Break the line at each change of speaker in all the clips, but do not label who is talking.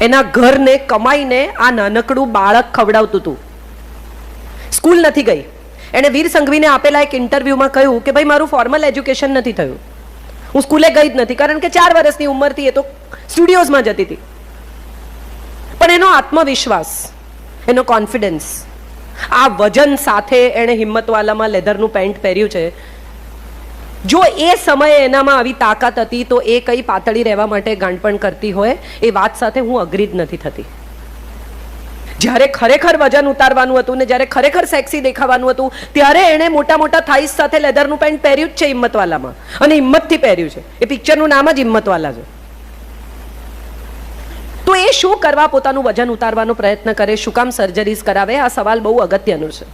એના ઘરને કમાઈને આ નાનકડું બાળક ખવડાવતું હતું. સ્કૂલ નથી ગઈ. એણે વીર સંઘવીને આપેલા એક ઇન્ટરવ્યુમાં કહ્યું કે ભાઈ મારું ફોર્મલ એજ્યુકેશન નથી થયું, હું સ્કૂલે ગઈ જ નથી, કારણ કે 4 વર્ષની ઉંમરથી એ તો સ્ટુડિયોઝમાં જતી હતી. પણ એનો આત્મવિશ્વાસ, એનો કોન્ફિડન્સ, આ વજન સાથે એણે હિંમતવાલામાં લેધરનું પેન્ટ પહેર્યું છે. જો એ સમયે એનામાં આવી તાકાત હતી તો એ કઈ પાતળી રહેવા માટે ગાંડપણ કરતી હોય એ વાત સાથે હું અગ્રી જ નથી થતી. જ્યારે ખરેખર વજન ઉતારવાનું હતું ને જ્યારે ખરેખર સેક્સી દેખાવાનું હતું ત્યારે એણે મોટા મોટા થાઈસ સાથે લેધરનું પેન્ટ પહેર્યું જ છે હિંમતવાલામાં, અને હિંમતથી પહેર્યું છે. એ પિક્ચરનું નામ જ હિંમતવાલા છે. તો એ શું કરવા પોતાનું વજન ઉતારવાનો પ્રયત્ન કરે, શું કામ સર્જરીઝ કરાવે? આ સવાલ બહુ અગત્યનો છે.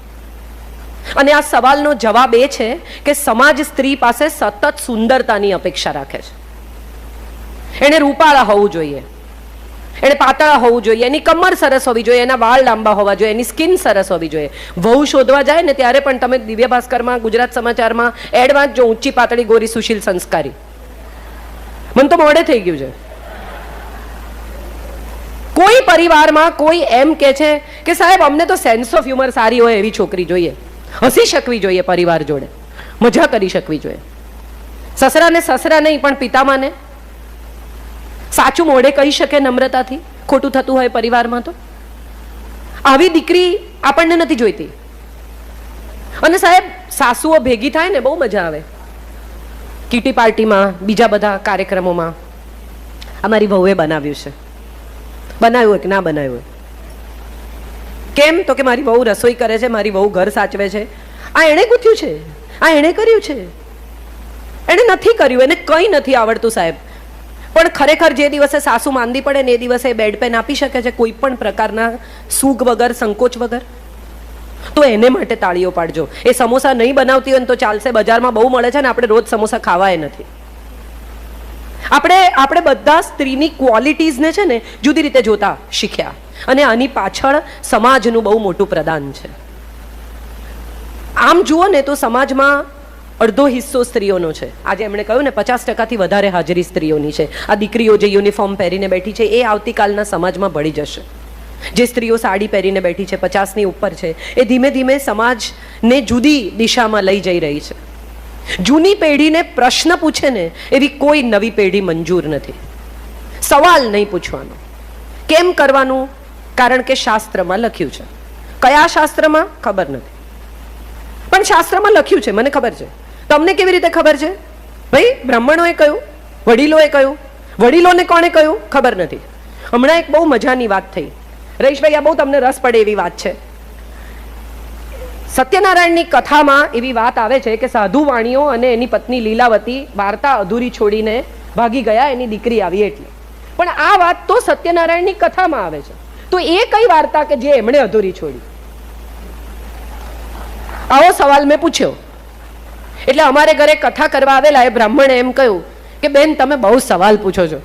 અને આ સવાલનો જવાબ એ છે કે સમાજ સ્ત્રી પાસે સતત સુંદરતાની અપેક્ષા રાખે છે. એણે રૂપાળા હોવું જોઈએ, એણે પાતળા હોવું જોઈએ, એની કમર સરસ હોવી જોઈએ, એના વાળ લાંબા હોવા જોઈએ, એની સ્કિન સરસ હોવી જોઈએ. વહુ શોધવા જાય ને ત્યારે પણ તમે દિવ્ય ભાસ્કરમાં, ગુજરાત સમાચારમાં એડ વાંચજો, ઊંચી પાતળી ગોરી સુશીલ સંસ્કારી. મને તો મોડે થઈ ગયું છે. કોઈ પરિવારમાં કોઈ એમ કે છે કે સાહેબ અમને તો સેન્સ ઓફ હ્યુમર સારી હોય એવી છોકરી જોઈએ, હસી શકવી જોઈએ, પરિવાર જોડે મજા કરી શકવી જોઈએ. સસરાને સસરા નહીં પણ પિતામાને સાચું મોઢે કહી શકે નમ્રતાથી, ખોટું થતું હોય પરિવારમાં તો. આવી દીકરી આપણને નથી જોઈતી. અને સાહેબ સાસુઓ ભેગી થાય ને બહુ મજા આવે, કીટી પાર્ટીમાં, બીજા બધા કાર્યક્રમોમાં. અમારી વહુએ બનાવ્યું છે, બનાવ્યું હોય કે ના બનાવ્યું હોય. કેમ? તો કે મારી વહુ રસોઈ કરે છે, મારી વહુ ઘર સાચવે છે. આ એણે ગૂંથ્યું છે, આ એણે કર્યું છે. એણે નથી કર્યું, એને કંઈ નથી આવડતું સાહેબ. પણ ખરેખર જે દિવસે સાસુ માંદી પડે ને એ દિવસે બેડ પેન આપી શકે છે કોઈ પણ પ્રકારના સૂગ વગર, સંકોચ વગર, તો એને માટે તાળીઓ પાડજો. એ સમોસા નહીં બનાવતી હોય તો ચાલશે, બજારમાં બહુ મળે છે ને આપણે રોજ સમોસા ખાવાય નથી. આપણે બધા સ્ત્રીની ક્વોલિટીઝને છે ને જુદી રીતે જોતા શીખ્યા, અને આની પાછળ સમાજનું બહુ મોટું પ્રદાન છે. આમ જુઓ ને તો સમાજમાં અડધો હિસ્સો સ્ત્રીઓનો છે. આજે એમણે કહ્યું ને 50%થી વધારે હાજરી સ્ત્રીઓની છે. આ દીકરીઓ જે યુનિફોર્મ પહેરીને બેઠી છે એ આવતીકાલના સમાજમાં ભળી જશે. જે સ્ત્રીઓ સાડી પહેરીને બેઠી છે, 50ની ઉપર છે, એ ધીમે ધીમે સમાજને જુદી દિશામાં લઈ જઈ રહી છે. જૂની પેઢીને પ્રશ્ન પૂછે ને એવી કોઈ નવી પેઢી મંજૂર નથી. સવાલ નહીં પૂછવાનો. કેમ કરવાનું? કારણ કે શાસ્ત્રમાં લખ્યું છે. કયા શાસ્ત્રમાં ખબર નથી, પણ શાસ્ત્રમાં લખ્યું છે, મને ખબર છે. તમને કેવી રીતે ખબર છે? ભાઈ બ્રાહ્મણોએ કહ્યું, વડીલોએ કહ્યું. વડીલોને કોણે કહ્યું ખબર નથી. હમણાં એક બહુ મજાની વાત થઈ, રહીશભાઈ, આ બહુ તમને રસ પડે એવી વાત છે. સત્યનારાયણની કથામાં એવી વાત આવે છે કે સાધુ વાણીઓ અને એની પત્ની લીલાવતી વાર્તા અધૂરી છોડીને ભાગી ગયા, એની દીકરી આવી એટલે. પણ આ વાત તો સત્યનારાયણની કથામાં આવે છે, તો એ કઈ વાર્તા કે જે એમણે અધૂરી છોડી? આવો સવાલ મેં પૂછ્યો. એટલે અમારે ઘરે કથા કરવા આવેલા એ બ્રાહ્મણે એમ કહ્યું કે બેન તમે બહુ સવાલ પૂછો છો.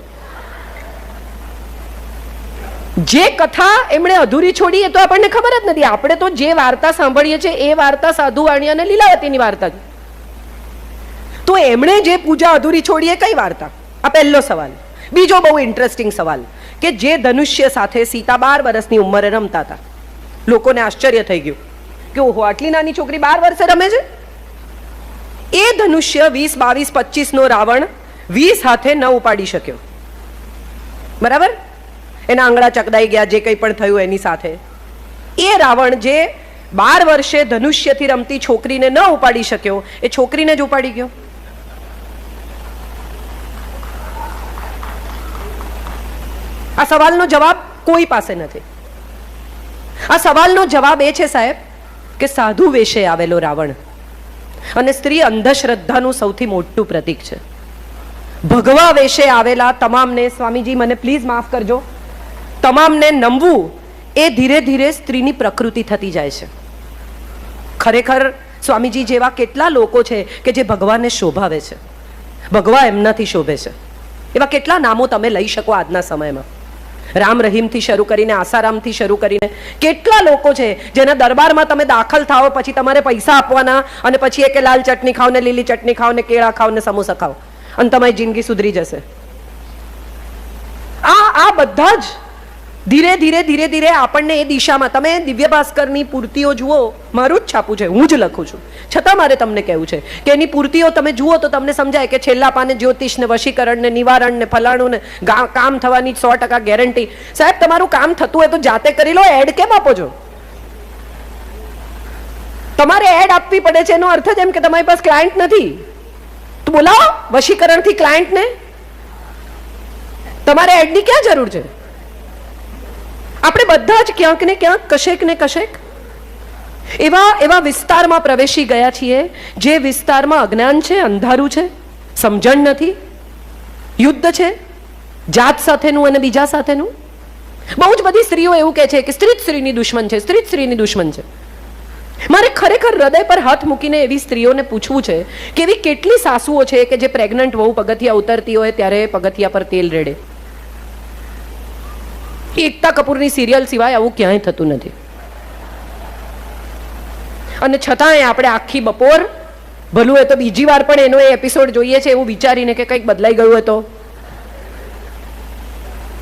જે કથા એમણે અધૂરી છોડી એ તો આપણને ખબર જ નથી. આપણે તો જે વાર્તા સાંભળીએ છીએ એ વાર્તા સાધુ વાણી અને લીલાવતીની વાર્તા છે. તો એમણે જે પૂજા અધૂરી છોડી એ કઈ વાર્તા? આ પહેલો સવાલ. બીજો બહુ ઇન્ટરેસ્ટિંગ સવાલ કે જે ધનુષ્ય સાથે સીતા 12 વર્ષની ઉંમરે રમતા હતા. લોકોને આશ્ચર્ય થઈ ગયું કે ઓહો, આટલી નાની છોકરી 12 વર્ષે રમે છે. એ ધનુષ્ય 20, 22, 25 નો રાવણ 20 હાથે ન ઉપાડી શક્યો. બરાબર? એના આંગળા ચકદાઈ ગયા, જે કંઈ પણ થયું એની સાથે. એ રાવણ જે 12 વર્ષે ધનુષ્યથી રમતી છોકરીને ન ઉપાડી શક્યો, એ છોકરીને જ ઉપાડી ગયો. આ સવાલનો જવાબ કોઈ પાસે નથી. આ સવાલનો જવાબ એ છે સાહેબ કે સાધુ વેશે આવેલો રાવણ અને સ્ત્રી અંધશ્રદ્ધાનું સૌથી મોટું પ્રતીક છે. ભગવા વેશે આવેલા તમામને, સ્વામીજી મને પ્લીઝ માફ કરજો, તમામને નમવું એ ધીરે ધીરે સ્ત્રીની પ્રકૃતિ થતી જાય છે. ખરેખર સ્વામીજી જેવા કેટલા લોકો છે કે જે ભગવાનને શોભાવે છે, ભગવા એમનાથી શોભે છે. એવા કેટલા નામો તમે લઈ શકો આજના સમયમાં. રામ રહીમથી શરૂ કરીને, આસારામથી શરૂ કરીને કેટલા લોકો છે જેના દરબારમાં તમે દાખલ થાઓ પછી તમારે પૈસા આપવાના, અને પછી એક લાલ ચટણી ખાઓ ને લીલી ચટણી ખાઓ ને કેળા ખાઓ ને સમોસા ખાઓ અને તમારી જિંદગી સુધરી જશે. આ બધા જ ધીરે ધીરે ધીરે ધીરે આપણને એ દિશામાં, તમે દિવ્ય ભાસ્કરની પૂર્તિઓ જુઓ, મારું જ છાપું છે, હું જ લખું છું, છતાં મારે તમને કહેવું છે કે એની પૂર્તિઓ તમે જુઓ તો તમને સમજાય કે છેલ્લા પાને જ્યોતિષ ને વશીકરણ ને નિવારણ ને ફલાણું ને કામ થવાની 100% ગેરંટી. સાહેબ તમારું કામ થતું હોય તો જાતે કરી લો, એડ કેમ આપો છો? તમારે એડ આપવી પડે છે એનો અર્થ જ એમ કે તમારી પાસે ક્લાયન્ટ નથી, તો બોલાવો વશીકરણથી ક્લાયન્ટને. તમારે એડની ક્યાં જરૂર છે? આપણે બધા જ ક્યાંક ને ક્યાંક કશેક ને કશેક એવા વિસ્તારમાં પ્રવેશી ગયા છીએ જે વિસ્તારમાં અજ્ઞાન છે, અંધારું છે, સમજણ નથી, યુદ્ધ છે જાત સાથેનું અને બીજા સાથેનું. બહુ જ બધી સ્ત્રીઓ એવું કહે છે કે સ્ત્રી જ સ્ત્રીની દુશ્મન છે, સ્ત્રી જ સ્ત્રીની દુશ્મન છે. મારે ખરેખર હૃદય પર હાથ મૂકીને એવી સ્ત્રીઓને પૂછવું છે કે એવી કેટલી સાસુઓ છે કે જે પ્રેગ્નન્ટ વહુ પગથિયા ઉતરતી હોય ત્યારે પગથિયા પર તેલ રેડે. એકતા કપૂરની સિરિયલ સિવાય આવું ક્યાંય થતું નથી. અને છતાંય આપણે આખી બપોર, ભલું હોય તો બીજી વાર પણ એનો એ એપિસોડ જોઈએ છે એવું વિચારીને કે કંઈક બદલાઈ ગયું હોય તો.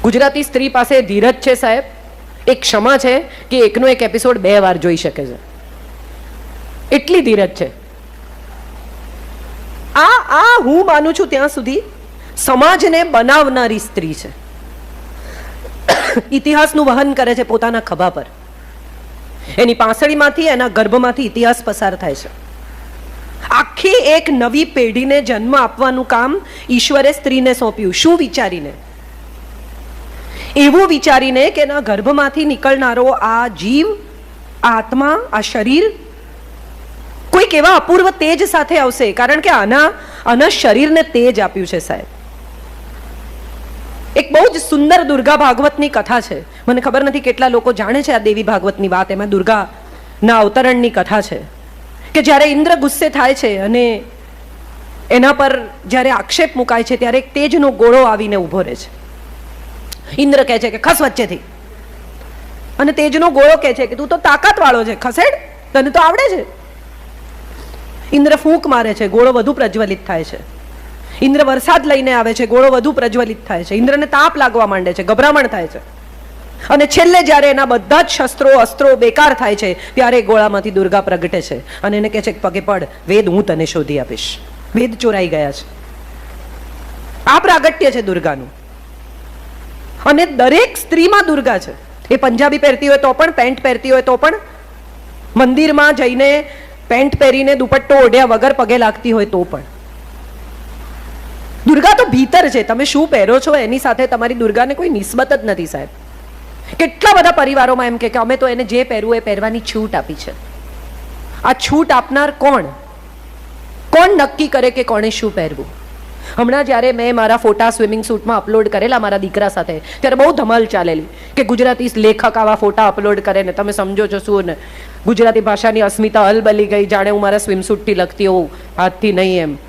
ગુજરાતી સ્ત્રી પાસે ધીરજ છે સાહેબ, એક ક્ષમા છે કે એકનો એક એપિસોડ 2 વાર જોઈ શકે છે, એટલી ધીરજ છે. આ હું માનું છું ત્યાં સુધી સમાજને બનાવનારી સ્ત્રી છે. ઇતિહાસનું વહન કરે છે પોતાના ખભા પર, એની પાંસળીમાંથી, એના ગર્ભમાંથી ઇતિહાસ પસાર થાય છે. આખી એક નવી પેઢીને જન્મ આપવાનું કામ ઈશ્વરે સ્ત્રીને સોંપ્યું. શું વિચારીને? એવું વિચારીને કે એના ગર્ભમાંથી નીકળનારો આ જીવ, આ આત્મા, આ શરીર કોઈક એવા અપૂર્વ તેજ સાથે આવશે, કારણ કે આના શરીરને તેજ આપ્યું છે સાહેબ. એક બહુ જ સુંદર દુર્ગા ભાગવતની કથા છે. મને ખબર નથી કેટલા લોકો જાણે છે આ દેવી ભાગવતની વાત. એમાં દુર્ગાના અવતરણની કથા છે કે જ્યારે ઇન્દ્ર ગુસ્સે થાય છે અને એના પર જ્યારે આક્ષેપ મુકાય છે ત્યારે એક તેજનો ગોળો આવીને ઊભો રહે છે. ઇન્દ્ર કહે છે કે ખસ વચ્ચેથી, અને તેજનો ગોળો કહે છે કે તું તો તાકાત વાળો છે, ખસેડ, તને તો આવડે છે. ઇન્દ્ર ફૂંક મારે છે, ગોળો વધુ પ્રજ્વલિત થાય છે. ઇન્દ્ર વરસાદ લઈને આવે છે, ગોળો વધુ પ્રજ્વલિત થાય છે. ઇન્દ્રને તાપ લાગવા માંડે છે, ગભરામણ થાય છે. અને છેલ્લે જ્યારે એના બધા જ શસ્ત્રો અસ્ત્રો બેકાર થાય છે ત્યારે ગોળામાંથી દુર્ગા પ્રગટે છે અને એને કહે છે કે પગે પડ, વેદ હું તને શોધી આપીશ. વેદ ચોરાઈ ગયા છે. આ પ્રાગટ્ય છે દુર્ગાનું. અને દરેક સ્ત્રીમાં દુર્ગા છે. એ પંજાબી પહેરતી હોય તો પણ, પેન્ટ પહેરતી હોય તો પણ, મંદિરમાં જઈને પેન્ટ પહેરીને દુપટ્ટો ઓઢ્યા વગર પગે લાગતી હોય તો પણ. દુર્ગા તો ભીતર છે. તમે શું પહેરો છો એની સાથે તમારી દુર્ગાને કોઈ નિસ્બત જ નથી સાહેબ. કેટલા બધા પરિવારોમાં એમ કે અમે તો એને જે પહેરવું એ પહેરવાની છૂટ આપી છે. આ છૂટ આપનાર કોણ નક્કી કરે કે કોણે શું પહેરવું? હમણાં જ્યારે મેં મારા ફોટા સ્વિમિંગ સૂટમાં અપલોડ કરેલા મારા દીકરા સાથે, ત્યારે બહુ ધમાલ ચાલેલી કે ગુજરાતી લેખક આવા ફોટા અપલોડ કરે ને તમે સમજો છો શું, ને ગુજરાતી ભાષાની અસ્મિતા હલબલી ગઈ, જાણે હું મારા સ્વિમસૂટથી લખતી હોઉં, હાથથી નહીં એમ.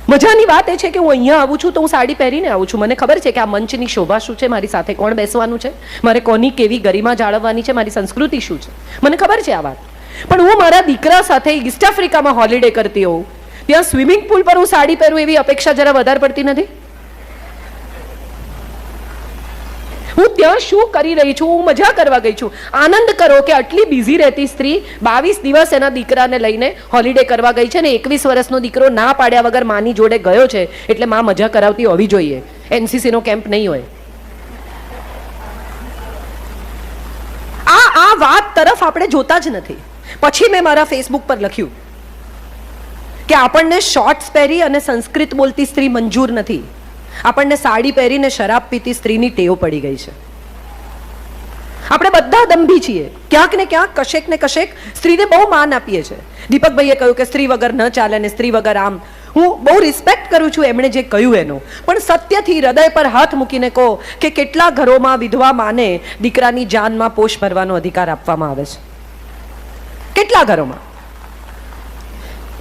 મજાની વાત એ છે કે હું અહીંયા આવું છું તો હું સાડી પહેરીને આવું છું. મને ખબર છે કે આ મંચની શોભા શું છે, મારી સાથે કોણ બેસવાનું છે, મારે કોની કેવી ગરિમા જાળવવાની છે, મારી સંસ્કૃતિ શું છે, મને ખબર છે આ વાત. પણ હું મારા દીકરા સાથે ઈસ્ટ આફ્રિકામાં હોલિડે કરતી હોઉં, ત્યાં સ્વિમિંગ પુલ પર હું સાડી પહેરું એવી અપેક્ષા જરા વધારે પડતી નથી? હું ત્યાં શું કરી રહી છું? હું મજા કરવા ગઈ છું. આનંદ કરો કે આટલી બિઝી રહેતી સ્ત્રી 22 દિવસ એના દીકરાને લઈને હોલિડે કરવા ગઈ છે ને 21 વર્ષનો દીકરો ના પાડ્યા વગર માની જોડે ગયો છે, એટલે માં મજા કરાવતી હોવી જોઈએ. એનસીસી નો કેમ્પ નહીં હોય. આ વાત તરફ આપણે જોતા જ નથી. પછી મેં મારા ફેસબુક પર લખ્યું કે આપણને શોર્ટ્સ પહેરી અને સંસ્કૃત બોલતી સ્ત્રી મંજૂર નથી. આપણને સાડી પહેરીને શરાબ પીતી સ્ત્રીની ટેવ પડી ગઈ છે. આપણે બધા દંભી છીએ. ક્યાંક ને ક્યાંક, કશેક ને કશેક સ્ત્રીને બહુ માન આપીએ છીએ. દીપકભાઈએ કહ્યું કે સ્ત્રી વગર ન ચાલે ને સ્ત્રી વગર આમ. હું બહુ રિસ્પેક્ટ કરું છું એમણે જે કહ્યું એનો, પણ સત્યથી હૃદય પર હાથ મૂકીને કહો કે કેટલા ઘરોમાં વિધવા માને દીકરાની જાનમાં પોષ ભરવાનો અધિકાર આપવામાં આવે છે? કેટલા ઘરોમાં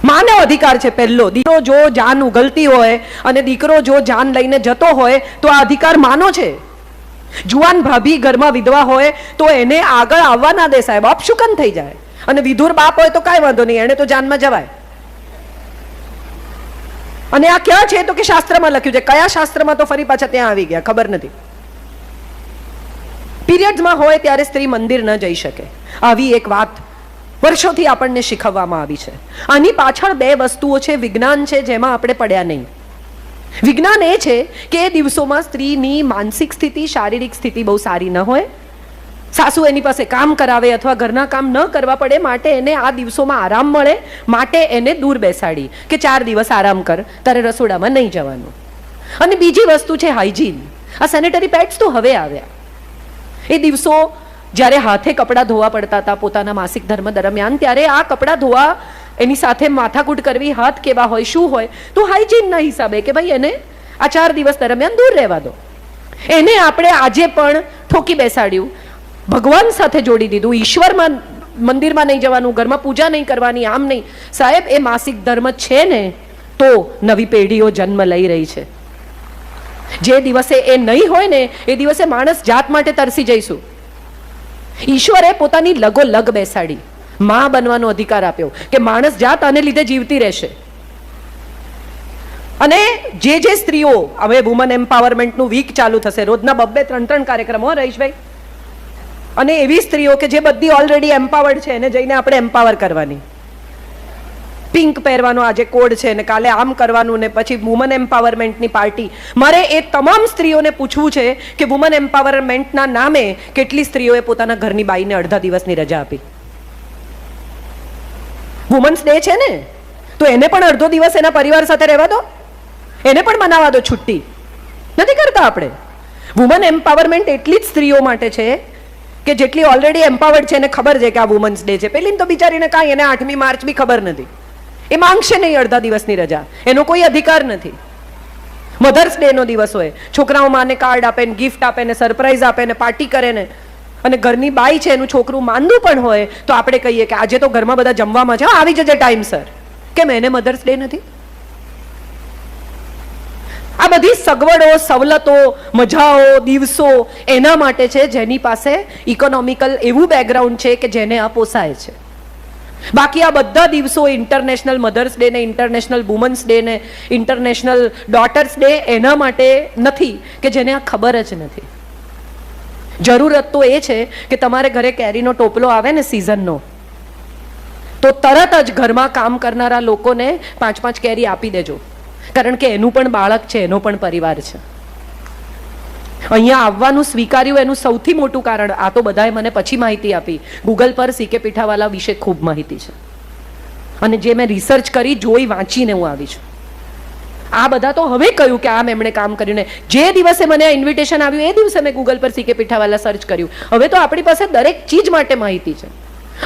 માનવ અધિકાર છે પહેલો. દીકરો જો જાન ઉગલતી હોય અને દીકરો જો જાન લઈને જતો હોય તો આ અધિકાર માનો છે. જુવાન ભાભી ઘરમાં વિધવા હોય તો એને આગળ આવવા ના દે સાહેબ, અપશુકન થઈ જાય. અને વિધુર બાપ હોય તો કાંઈ વાંધો નહીં, એને તો જાનમાં જવાય. અને આ ક્યાં છે તો કે શાસ્ત્રમાં લખ્યું છે. કયા શાસ્ત્રમાં તો ફરી પાછા ત્યાં આવી ગયા, ખબર નથી. પીરિયડ્સમાં હોય ત્યારે સ્ત્રી મંદિર ન જઈ શકે. આવી એક વાત વર્ષોથી આપણને શીખવવામાં આવી છે. આની પાછળ બે વસ્તુઓ છે. વિજ્ઞાન છે જેમાં આપણે પડ્યા નહીં. વિજ્ઞાન એ છે કે એ દિવસોમાં સ્ત્રીની માનસિક સ્થિતિ, શારીરિક સ્થિતિ બહુ સારી ન હોય. સાસુ એની પાસે કામ કરાવે અથવા ઘરના કામ ન કરવા પડે માટે એને આ દિવસોમાં આરામ મળે માટે એને દૂર બેસાડી કે 4 દિવસ આરામ કર, તારે રસોડામાં નહીં જવાનું. અને બીજી વસ્તુ છે હાઇજીન. આ સેનેટરી પેડ્સ તો હવે આવ્યા. એ દિવસો જ્યારે હાથે કપડાં ધોવા પડતા હતા પોતાના માસિક ધર્મ દરમિયાન, ત્યારે આ કપડાં ધોવા એની સાથે માથાકૂટ કરવી, હાથ કેવા હોય, શું હોય, તો હાઇજીનના હિસાબે કે ભાઈ એને આ 4 દિવસ દરમિયાન દૂર રહેવા દો. એને આપણે આજે પણ ઠોકી બેસાડ્યું, ભગવાન સાથે જોડી દીધું, ઈશ્વરમાં મંદિરમાં નહીં જવાનું, ઘરમાં પૂજા નહીં કરવાની, આમ નહીં. સાહેબ, એ માસિક ધર્મ છે ને તો નવી પેઢીઓ જન્મ લઈ રહી છે. જે દિવસે એ નહીં હોય ને એ દિવસે માણસ જાત માટે તરસી જઈશું. ઈશ્વરે પોતાની લગોલગ બેસાડી માં બનવાનો અધિકાર આપ્યો કે માણસ જાત આને લીધે જીવતી રહેશે. અને જે સ્ત્રીઓ, હવે વુમન એમ્પાવરમેન્ટનું વીક ચાલુ થશે, રોજના 2-3 કાર્યક્રમો, રહીશભાઈ, અને એવી સ્ત્રીઓ કે જે બધી ઓલરેડી એમ્પાવર્ડ છે એને જઈને આપણે એમ્પાવર કરવાની. પિંક પહેરવાનો આજે કોડ છે ને કાલે આમ કરવાનું ને પછી વુમન એમ્પાવરમેન્ટની પાર્ટી. મારે એ તમામ સ્ત્રીઓને પૂછવું છે કે વુમન એમ્પાવરમેન્ટના નામે કેટલી સ્ત્રીઓએ પોતાના ઘરની બાઈને અડધા દિવસની રજા આપી. વુમન્સ ડે છે ને તો એને પણ અડધો દિવસ એના પરિવાર સાથે રહેવા દો, એને પણ મનાવા દો છુટ્ટી. નથી કરતા આપણે. વુમન એમ્પાવરમેન્ટ એટલી જ સ્ત્રીઓ માટે છે કે જેટલી ઓલરેડી એમ્પાવર્ડ છે એને ખબર છે કે આ વુમન્સ ડે છે. પેલી તો બિચારીને કાંઈ એને 8મી માર્ચ બી ખબર નથી. એ માંગશે નહીં અડધા દિવસની રજા, એનો કોઈ અધિકાર નથી. મધર્સ ડે નો દિવસ હોય, છોકરાઓ માને કાર્ડ આપે ને ગિફ્ટ આપે ને સરપ્રાઈઝ આપે ને પાર્ટી કરે ને, અને ઘરની બાઈ છે એનું છોકરું માંદું પણ હોય તો આપણે કહીએ કે આજે તો ઘરમાં બધા જમવામાં છે, આવી જજે ટાઈમસર. કેમ એને મધર્સ ડે નથી? આ બધી સગવડો, સવલતો, મજાઓ, દિવસો એના માટે છે જેની પાસે ઇકોનોમિકલ એવું બેકગ્રાઉન્ડ છે કે જેને આ પોસાય છે. બાકી આ બધા દિવસો, ઇન્ટરનેશનલ મધર્સ ડે ને ઇન્ટરનેશનલ વુમન્સ ડે ને ઇન્ટરનેશનલ ડોટર્સ ડે, એના માટે નથી કે જેને આ ખબર જ નથી. જરૂરત તો એ છે કે તમારે ઘરે કેરીનો ટોપલો આવે ને સિઝનનો, તો તરત જ ઘરમાં કામ કરનારા લોકોને 5-5 કેરી આપી દેજો, કારણ કે એનું પણ બાળક છે, એનો પણ પરિવાર છે. અહીંયા આવવાનું સ્વીકાર્યું એનું સૌથી મોટું કારણ, આ તો બધાએ મને પછી માહિતી આપી, ગૂગલ પર CK પીઠાવાલા વિશે ખૂબ માહિતી છે અને જે મેં રિસર્ચ કરી, જોઈ, વાંચીને હું આવી છું. આ બધા તો હવે કહ્યું કે આમ એમણે કામ કર્યું ને જે દિવસે મને આ ઇન્વિટેશન આવ્યું એ દિવસે મેં ગૂગલ પર CK પીઠાવાલા સર્ચ કર્યું. હવે તો આપણી પાસે દરેક ચીજ માટે માહિતી છે.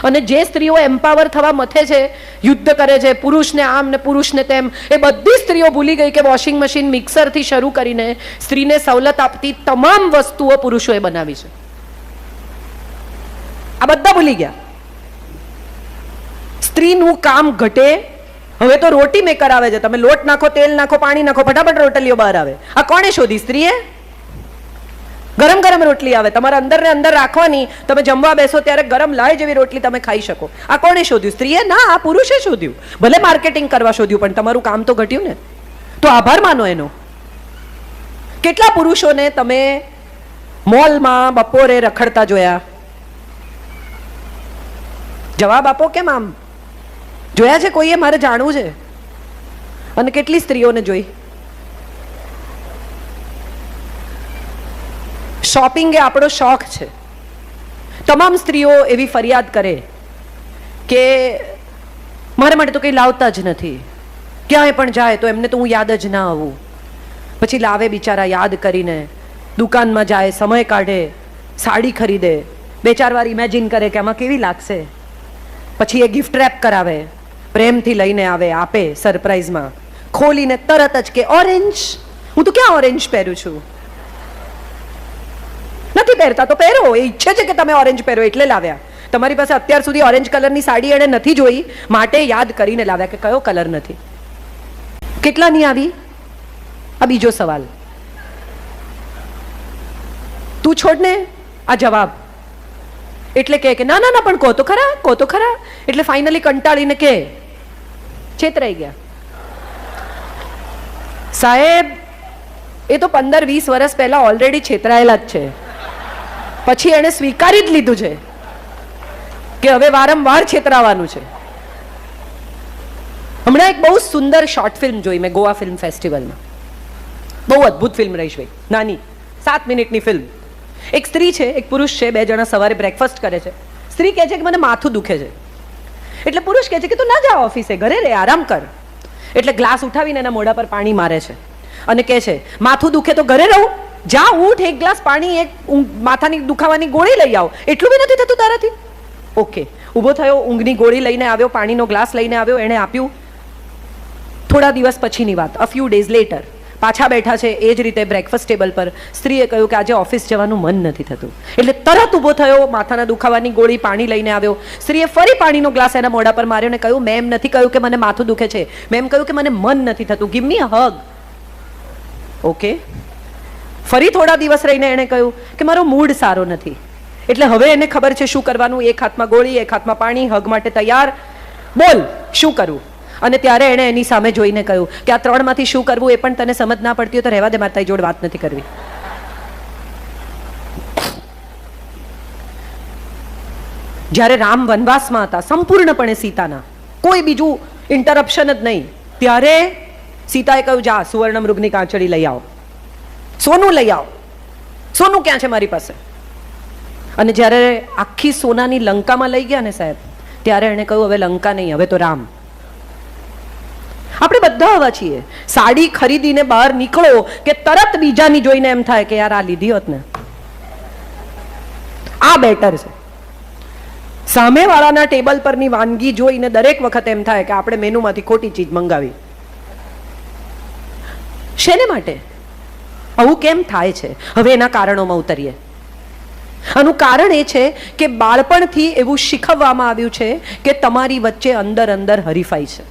અને જે સ્ત્રીઓ એમ્પાવર થવા મથે છે, યુદ્ધ કરે છે, પુરુષને આમ ને પુરુષને તેમ, એ બધી સ્ત્રીઓ ભૂલી ગઈ કે વોશિંગ મશીન, મિક્સરથી શરૂ કરીને સ્ત્રીને સવલત આપતી તમામ વસ્તુઓ પુરુષોએ બનાવી છે. આ બધા ભૂલી ગયા. સ્ત્રીનું કામ ઘટે. હવે તો રોટી મેકર આવે છે, તમે લોટ નાખો, તેલ નાખો, પાણી નાખો, ફટાફટ રોટલીઓ બહાર આવે. આ કોણે શોધી? સ્ત્રીએ. ગરમ ગરમ રોટલી આવે, તમારે અંદર ને અંદર રાખવાની, તમે જમવા બેસો ત્યારે ગરમ લાય જેવી રોટલી તમે ખાઈ શકો. આ કોણે શોધ્યું? સ્ત્રીએ? ના, આ પુરુષે શોધ્યું. ભલે માર્કેટિંગ કરવા શોધ્યું, પણ તમારું કામ તો ઘટ્યું ને. તો આભાર માનો એનો. કેટલા પુરુષોને તમે મોલમાં બપોરે રખડતા જોયા? જવાબ આપો. કેમ આમ જોયા છે કોઈએ? મારે જાણવું છે. અને કેટલી સ્ત્રીઓને જોઈ? શોપિંગ એ આપણો શોખ છે. તમામ સ્ત્રીઓ એવી ફરિયાદ કરે કે મારા માટે તો કંઈ લાવતા જ નથી, ક્યાંય પણ જાય તો એમને તો હું યાદ જ ના આવું. પછી લાવે બિચારા યાદ કરીને, દુકાનમાં જાય, સમય કાઢે, સાડી ખરીદે, 2-4 વાર ઇમેજિન કરે કે આમાં કેવી લાગશે. પછી એ ગિફ્ટ રેપ કરાવે, પ્રેમથી લઈને આવે, આપે સરપ્રાઈઝમાં, ખોલીને તરત જ કે ઓરેન્જ. હું તો ક્યાં ઓરેન્જ પહેરું છું? નથી પહેરતા તો પહેરો, એ ઈચ્છે છે કે તમે ઓરેન્જ પહેરો એટલે લાવ્યા. તમારી પાસે અત્યાર સુધી ઓરેન્જ કલરની સાડી એણે નથી જોઈ માટે યાદ કરીને લાવ્યા કે કયો કલર નથી. કેટલાની આવી? આ બીજો સવાલ. તું છોડ ને આ જવાબ. એટલે કે ના ના ના પણ કહો તો ખરા, કહો તો ખરા. એટલે ફાઇનલી કંટાળીને કે છેતરાઈ ગયા. સાહેબ, એ તો 15-20 વર્ષ પહેલા ઓલરેડી છેતરાયેલા જ છે. પછી એણે સ્વીકારી જ લીધું છે કે હવે વારંવાર છેતરાવાનું છે. હમણાં એક બહુ સુંદર શોર્ટ ફિલ્મ જોઈ મેં ગોવા ફિલ્મ ફેસ્ટિવલમાં. બહુ અદ્ભુત ફિલ્મ રહીશભાઈ, નાની 7 મિનિટની ફિલ્મ. એક સ્ત્રી છે, એક પુરુષ છે, બે જણા સવારે બ્રેકફાસ્ટ કરે છે. સ્ત્રી કહે છે કે મને માથું દુખે છે, એટલે પુરુષ કહે છે કે તું ના જા ઓફિસે, ઘરે રે, આરામ કર. એટલે ગ્લાસ ઉઠાવીને એના મોઢા પર પાણી મારે છે અને કહે છે માથું દુખે તો ઘરે રહું, જા ઉઠ, એક ગ્લાસ પાણી, એક માથાની દુખાવાની ગોળી લઈ આવ, એટલું બી નથી થતું તારાથી? ઓકે, ઊભો થયો, ઊંઘની ગોળી લઈને આવ્યો, પાણીનો ગ્લાસ લઈને આવ્યો, એણે આપ્યું. થોડા દિવસ પછીની વાત, અ ફ્યુ ડેઝ લેટર, પાછા બેઠા છે એ જ રીતે બ્રેકફાસ્ટ ટેબલ પર. સ્ત્રીએ કહ્યું કે આજે ઓફિસ જવાનું મન નથી થતું, એટલે તરત ઊભો થયો, માથાના દુખાવાની ગોળી, પાણી લઈને આવ્યો. સ્ત્રીએ ફરી પાણીનો ગ્લાસ એના મોઢા પર માર્યો ને કહ્યું મેં એમ નથી કહ્યું કે મને માથું દુખે છે, મેં એમ કહ્યું કે મને મન નથી થતું, ગીવ મી અ હગ. ઓકે, ફરી થોડા દિવસ રહીને એણે કહ્યું કે મારો મૂડ સારો નથી. એટલે હવે એને ખબર છે શું કરવાનું, એક હાથમાં ગોળી, એક હાથમાં પાણી, હગ માટે તૈયાર. બોલ શું કરવું? અને ત્યારે એણે એની સામે જોઈને કહ્યું કે આ ત્રણમાંથી શું કરવું એ પણ તને સમજ ના પડતી હોય તો રહેવા દે, મારી તારી જોડે વાત નથી કરવી. જ્યારે રામ વનવાસમાં હતા, સંપૂર્ણપણે સીતાના, કોઈ બીજું ઇન્ટરપ્શન જ નહીં, ત્યારે સીતાએ કહ્યું જા સુવર્ણ મૃગની કાંચળી લઈ આવો, સોનું લઈ આવો. સોનું ક્યાં છે મારી પાસે? અને જ્યારે આખી સોનાની લંકામાં લઈ ગયા ને સાહેબ, ત્યારે એણે કહ્યું હવે લંકા નહીં, હવે તો રામ. આપણે બધા આવા છીએ, સાડી ખરીદીને બહાર નીકળો કે તરત બીજાની જોઈને એમ થાય કે યાર આ લીધી હોત ને, આ બેટર છે. સામેવાળાના ટેબલ પરની વાનગી જોઈને દરેક વખત એમ થાય કે આપણે મેનુમાંથી ખોટી ચીજ મંગાવી. શેને માટે આવું કેમ થાય છે? હવે એના કારણોમાં ઉતરીએ. આનું કારણ એ છે કે બાળપણથી એવું શીખવવામાં આવ્યું છે કે તમારી વચ્ચે અંદર અંદર હરીફાઈ છે.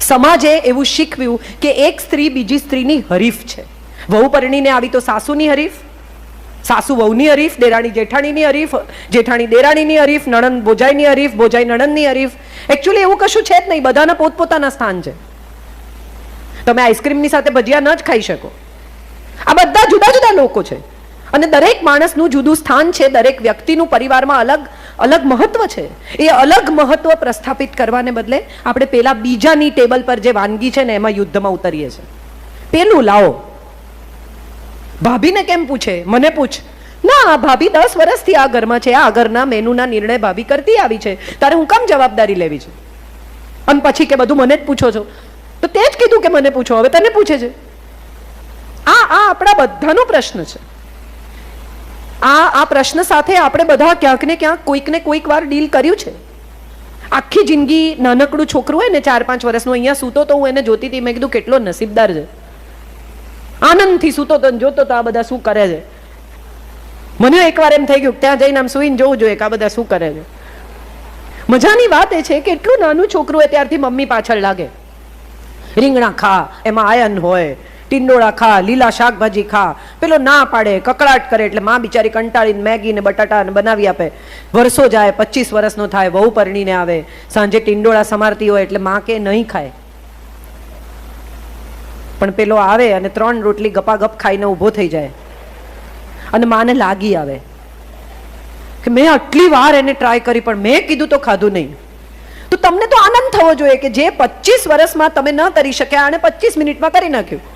સમાજે એવું શીખવ્યું કે એક સ્ત્રી બીજી સ્ત્રીની હરીફ છે. વહુ પરણીને આવી તો સાસુની હરીફ, સાસુ વહુની હરીફ, દેરાણી જેઠાણીની હરીફ, જેઠાણી દેરાણીની હરીફ, નણંદ ભોજાઈની હરીફ, ભોજાઈ નણંદની હરીફ. એકચ્યુઅલી એવું કશું છે જ નહીં, બધાના પોતપોતાના સ્થાન છે. તમે આઈસ્ક્રીમની સાથે ભજીયા ન જ ખાઈ શકો. આ બધા જુદા જુદા લોકો છે અને દરેક માણસનું જુદું સ્થાન છે, દરેક વ્યક્તિનું પરિવારમાં અલગ અલગ મહત્વ છે. એ અલગ મહત્વ પ્રસ્થાપિત કરવાને બદલે આપણે પેલા બીજાની ટેબલ પર જે વાનગી છે ને એમાં યુદ્ધમાં ઉતરીએ છીએ. પેલું લાવો. ભાભીને કેમ પૂછે? મને પૂછ. ના, ભાભી 10 વર્ષથી આ ઘરમાં છે, આ ઘરના મેનુના નિર્ણય ભાભી કરતી આવી છે, તારે હું કામ જવાબદારી લેવી છે? અને પછી કે બધું મને જ પૂછો છો, તો તે જ કીધું કે મને પૂછો, હવે તને પૂછે છે. આ આપણા બધાનો પ્રશ્ન છે. આ પ્રશ્ન સાથે આપણે બધા ક્યાંક ને ક્યાંક કોઈક ને કોઈક વાર ડીલ કર્યું છે. આખી જિંદગી નાનકડું છોકરું હોય ને 4-5 વર્ષનું, અહીંયા સૂતો તો હું એને જોતી હતી, મેં કીધું કેટલો નસીબદાર છે, આનંદથી સૂતો તો જોતો તો આ બધા શું કરે છે. મને એકવાર એમ થઈ ગયું ત્યાં જઈને આમ સૂઈને જોવું જોઈએ કે આ બધા શું કરે છે. મજાની વાત એ છે કે એટલું નાનું છોકરું હોય ત્યારથી મમ્મી પાછળ લાગે. રીંગણા ખા, એમાં આયન હોય, ટીંડોળા ખા, લીલા શાકભાજી ખા. પેલો ના પાડે, કકળાટ કરે, એટલે માં બિચારી કંટાળીને મેગી ને બટાટા બનાવી આપે. વર્ષો જાય, 25 વર્ષનો થાય, વહુ પરણીને આવે, સાંજે ટીંડોળા સમારતી હોય એટલે માં કે નહીં ખાય, પણ પેલો આવે અને 3 રોટલી ગપાગપ ખાઈને ઊભો થઈ જાય અને માને લાગી આવે કે મેં આટલી વાર એને ટ્રાય કરી પણ મેં કીધું તો ખાધું નહીં. તો તમને તો આનંદ થવો જોઈએ કે જે 25 વર્ષમાં તમે ન કરી શક્યા અને 25 મિનિટમાં કરી નાખ્યું.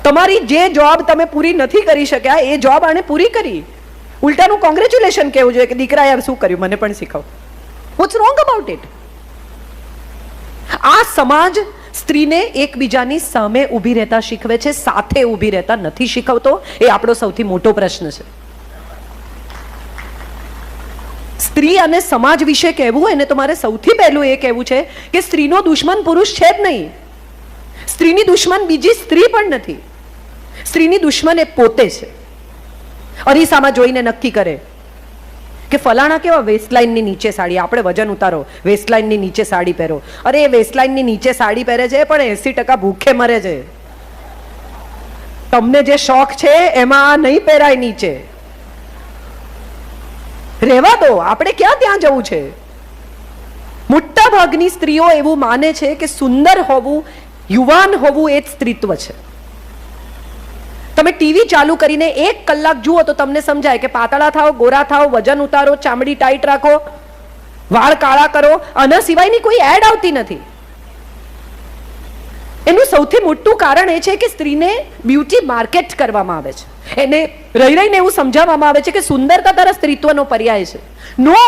તમારી જે જોબ તમે પૂરી નથી કરી શક્યા એ જોબ આને પૂરી કરી. ઉલટાનું કોંગ્રેચ્યુલેશન કહેવું જોઈએ કે દીકરા યાર શું કર્યું, મને પણ શીખવ. What's wrong about it? આ સમાજ સ્ત્રીને એકબીજાની સામે ઊભી રહેતા શીખવે છે, સાથે ઊભી રહેતા નથી શીખવતો. એ આપણો સૌથી મોટો પ્રશ્ન છે. સ્ત્રી અને સમાજ વિશે કહેવું હોય ને તો મારે સૌથી પહેલું એ કહેવું છે કે સ્ત્રીનો દુશ્મન પુરુષ છે જ નહીં. સ્ત્રીની દુશ્મન બીજી સ્ત્રી પણ નથી. સ્ત્રીની દુશ્મન એ પોતે છે. અરીસામાં જોઈને નક્કી કરે કે ફલાણા કેવા વેસ્ટલાઇનની નીચે સાડી, આપણે વજન ઉતારો, વેસ્ટલાઇનની નીચે સાડી પહેરો. અરે એ વેસ્ટલાઇનની નીચે સાડી પહેરે છે પણ 80% ભૂખે મરે છે. તમને જે શોખ છે એમાં નહીં પહેરાય નીચે. રહેવા દો, આપણે ક્યાં ત્યાં જવું છે? મોટા ભાગની સ્ત્રીઓ એવું માને છે કે સુંદર હોવું, યુવાન હોવું એ જ સ્ત્રીત્વ છે. તમે ટીવી ચાલુ કરીને 1 કલાક જુઓ તો તમને સમજાય કે પાતળા થાઓ, ગોરા થાઓ, વજન ઉતારો, ચામડી ટાઈટ રાખો, વાળ કાળા કરો, આના સિવાયની કોઈ એડ આવતી નથી. એનું સૌથી મોટું કારણ એ છે કે સ્ત્રીને બ્યુટી માર્કેટ કરવામાં આવે છે. એને રહી રહીને એવું સમજાવવામાં આવે છે કે સુંદરતા તારા સ્ત્રીત્વનો પર્યાય છે. નો,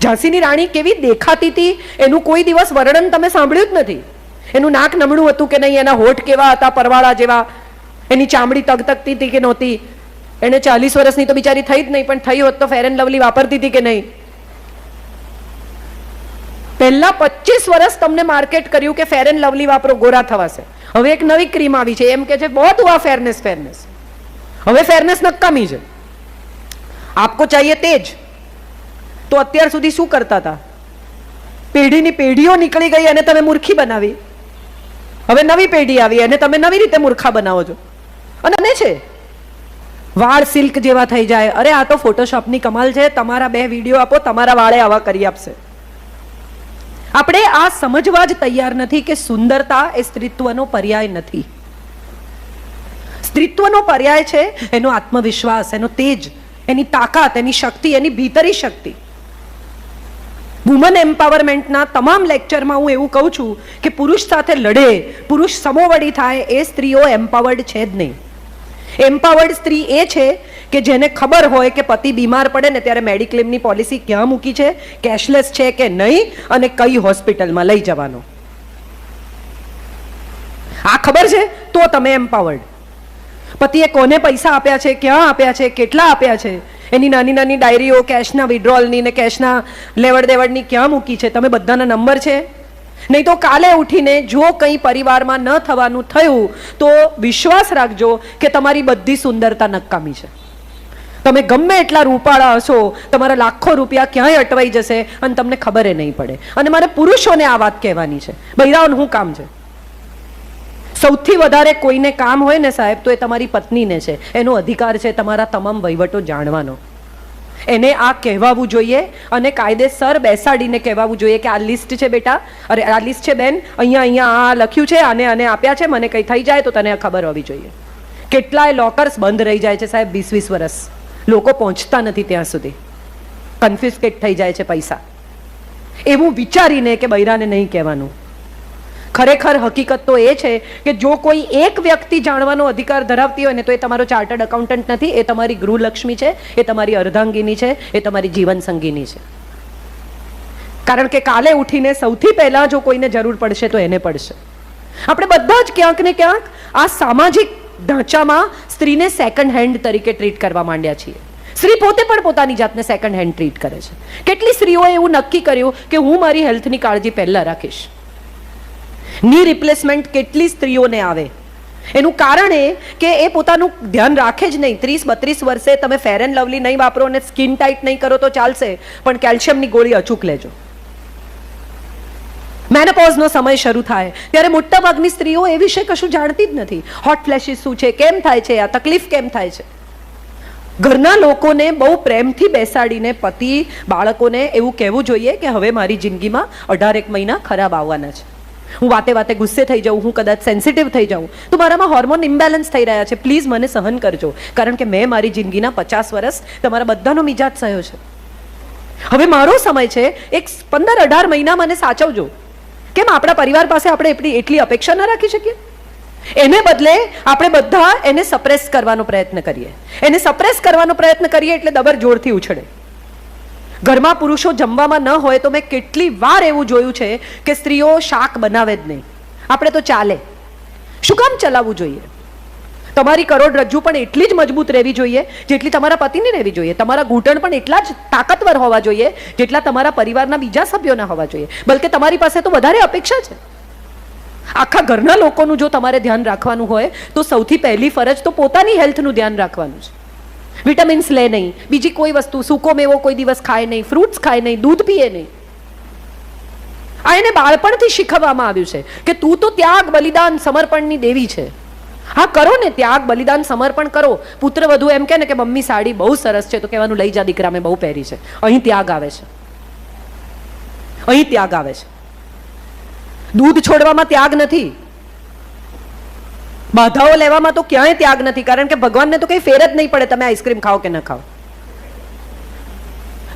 ઝાંસીની રાણી કેવી દેખાતી હતી એનું કોઈ દિવસ વર્ણન તમે સાંભળ્યું જ નથી. એનું નાક નમણું હતું કે નહીં, એના હોઠ કેવા હતા પરવાળા જેવા, એની ચામડી તગતગતી હતી કે નહોતી, એને 40 વર્ષની તો બિચારી થઈ જ નહીં, પણ થઈ હોત તો ફેર એન્ડ લવલી વાપરતી હતી કે નહીં. પહેલા 25 વર્ષ તમને માર્કેટ કર્યું કે ફેર એન્ડ લવલી વાપરો, ગોરા થવાશે. હવે એક નવી ક્રીમ આવી છે, એમ કે છે બહુ હુઆ ફેરનેસ ફેરનેસ. હવે ફેરનેસ નકામી છે. આપકો ચાહીએ તેજ. તો અત્યાર સુધી શું કરતા હતા? પેઢીની પેઢીઓ નીકળી ગઈ અને તમે મૂર્ખી બનાવી. હવે નવી પેઢી આવી અને તમે નવી રીતે મૂર્ખા બનાવો છો. અને છે વાળ સિલ્ક જેવા થઈ જાય. અરે આ તો ફોટોશોપની કમાલ છે. તમારા 2 વિડીયો આપો, તમારા વાળે આવા કરી આપશે. આપણે આ સમજવા જ તૈયાર નથી કે સુંદરતા એ સ્ત્રીત્વનો પર્યાય નથી. સ્ત્રીત્વનો પર્યાય છે એનો આત્મવિશ્વાસ, એનો તેજ, એની તાકાત, એની શક્તિ, એની ભીતરી શક્તિ. વુમન એમ્પાવરમેન્ટના તમામ લેક્ચરમાં હું એવું કહું છું કે પુરુષ સાથે લડે, પુરુષ સમોવડી થાય એ સ્ત્રીઓ એમ્પાવર્ડ છે જ નહીં. એમ્પાવર્ડ સ્ત્રી એ છે કે જેને ખબર હોય કે પતિ બીમાર પડે ને ત્યારે મેડિક્લેમની પોલિસી ક્યાં મૂકી છે, કેશલેસ છે કે નહીં, અને કઈ હોસ્પિટલમાં લઈ જવાનો. આ ખબર છે તો તમે એમ્પાવર્ડ. પતિએ કોને પૈસા આપ્યા છે, ક્યાં આપ્યા છે, કેટલા આપ્યા છે, એની નાની નાની ડાયરીઓ કેશના વિડ્રોલની ને કેશના લેવડ દેવડની ક્યાં મૂકી છે, તમે બધાના નંબર છે? નહીં તો કાલે ઉઠીને જો કંઈ પરિવારમાં ન થવાનું થયું તો વિશ્વાસ રાખજો કે તમારી બધી સુંદરતા નકામી છે. તમે ગમે એટલા રૂપાળા હશો, તમારા લાખો રૂપિયા ક્યાંય અટવાઈ જશે અને તમને ખબર એ નહીં પડે. અને મારે પુરુષોને આ વાત કહેવાની છે, બૈરાઓને શું કામ છે? સૌથી વધારે કોઈને કામ હોય ને સાહેબ તો એ તમારી પત્નીને છે. એનો અધિકાર છે તમારા તમામ વહીવટો જાણવાનો. એને આ કહેવાવું જોઈએ અને કાયદેસર બેસાડીને કહેવાવું જોઈએ કે આ લિસ્ટ છે બેટા, અરે આ લિસ્ટ છે બેન, અહીંયા આ લખ્યું છે, આને આપ્યા છે, મને કંઈ થઈ જાય તો તને ખબર હોવી જોઈએ. કેટલાય લોકર્સ બંધ રહી જાય છે સાહેબ 20-20 વર્ષ, લોકો પહોંચતા નથી ત્યાં સુધી, કન્ફ્યુસ્કેટ થઈ જાય છે પૈસા. એવું વિચારીને કે બૈરાને નહીં કહેવાનું. ખરેખર હકીકત તો એ છે કે જો કોઈ એક વ્યક્તિ જાણવાનો અધિકાર ધરાવતી હોય ને તો એ તમારો ચાર્ટર્ડ એકાઉન્ટન્ટ નથી, એ તમારી ગૃહલક્ષ્મી છે, એ તમારી અર્ધાંગીની છે, એ તમારી જીવન સંગીની છે. કારણ કે કાલે ઉઠીને સૌથી પહેલા જો કોઈને જરૂર પડશે તો એને પડશે. આપણે બધા જ ક્યાંક ને ક્યાંક આ સામાજિક ઢાંચામાં સ્ત્રીને સેકન્ડ હેન્ડ તરીકે ટ્રીટ કરવા માંડ્યા છીએ. સ્ત્રી પોતે પણ પોતાની જાતને સેકન્ડ હેન્ડ ટ્રીટ કરે છે. કેટલી સ્ત્રીઓએ એવું નક્કી કર્યું કે હું મારી હેલ્થની કાળજી પહેલા રાખીશ. ની રિપ્લેસમેન્ટ કેટલી સ્ત્રીઓને આવે? એનું કારણ એ કે એ પોતાનું ધ્યાન રાખે જ નહીં. 30-32 વર્ષે તમે ફેર એન્ડ લવલી નહીં વાપરો અને સ્કિન ટાઈટ નહીં કરો તો ચાલશે, પણ કેલ્શિયમની ગોળી અચૂક લેજો. મેનોપોઝનો સમય શરૂ થાય ત્યારે મોટાભાગની સ્ત્રીઓ એ વિશે કશું જાણતી જ નથી. હોટ ફ્લેશિસ શું છે, કેમ થાય છે, આ તકલીફ કેમ થાય છે. ઘરના લોકોને બહુ પ્રેમથી બેસાડીને પતિ બાળકોને એવું કહેવું જોઈએ કે હવે મારી જિંદગીમાં 18 મહિના ખરાબ આવવાના છે. હું વાતે વાતે ગુસ્સે થઈ જાઉં, હું કદાચ સેન્સિટિવ થઈ જાઉં તો મારામાં હોર્મોન ઇમ્બેલેન્સ થઈ રહ્યા છે, પ્લીઝ મને સહન કરજો, કારણ કે મેં મારી જિંદગીના 50 વર્ષ તમારા બધાનો મિજાજ સહ્યો છે. હવે મારો સમય છે, એક 15-18 મહિના મને સાચવજો. કેમ આપણા પરિવાર પાસે આપણે એટલી અપેક્ષા ન રાખી શકીએ? એને બદલે આપણે બધા એને સપ્રેસ કરવાનો પ્રયત્ન કરીએ. એને સપ્રેસ કરવાનો પ્રયત્ન કરીએ એટલે દબર જોરથી ઉછળે. ઘરમાં પુરુષો જમવામાં ન હોય તો મેં કેટલી વાર એવું જોયું છે કે સ્ત્રીઓ શાક બનાવે જ નહીં. આપણે તો ચાલે. શું કામ ચલાવવું જોઈએ? તમારી કરોડરજ્જુ પણ એટલી જ મજબૂત રહેવી જોઈએ જેટલી તમારા પતિની રહેવી જોઈએ. તમારા ઘૂંટણ પણ એટલા જ તાકાતવર હોવા જોઈએ જેટલા તમારા પરિવારના બીજા સભ્યોના હોવા જોઈએ. બલકે તમારી પાસે તો વધારે અપેક્ષા છે. આખા ઘરના લોકોનું જો તમારે ધ્યાન રાખવાનું હોય તો સૌથી પહેલી ફરજ તો પોતાની હેલ્થનું ધ્યાન રાખવાનું છે. વિટામિન્સ લે નહીં, બીજી કોઈ વસ્તુ, સૂકો મેવો કોઈ દિવસ ખાય નહીં, ફ્રૂટ્સ ખાય નહીં, દૂધ પીએ નહીં. આ એને બાળપણથી શીખવવામાં આવ્યું છે કે તું તો ત્યાગ બલિદાન સમર્પણની દેવી છે. હા કરો ને, ત્યાગ બલિદાન સમર્પણ કરો. પુત્ર વધુ એમ કે ને કે મમ્મી સાડી બહુ સરસ છે તો કહેવાનું લઈ જા દીકરા, મેં બહુ પહેરી છે. અહીં ત્યાગ આવે છે, અહીં ત્યાગ આવે છે. દૂધ છોડવામાં ત્યાગ નથી. બાધાઓ લેવામાં તો ક્યાંય ત્યાગ નથી, કારણ કે ભગવાનને તો કંઈ ફેર જ નહીં પડે તમે આઈસ્ક્રીમ ખાઓ કે ન ખાઓ.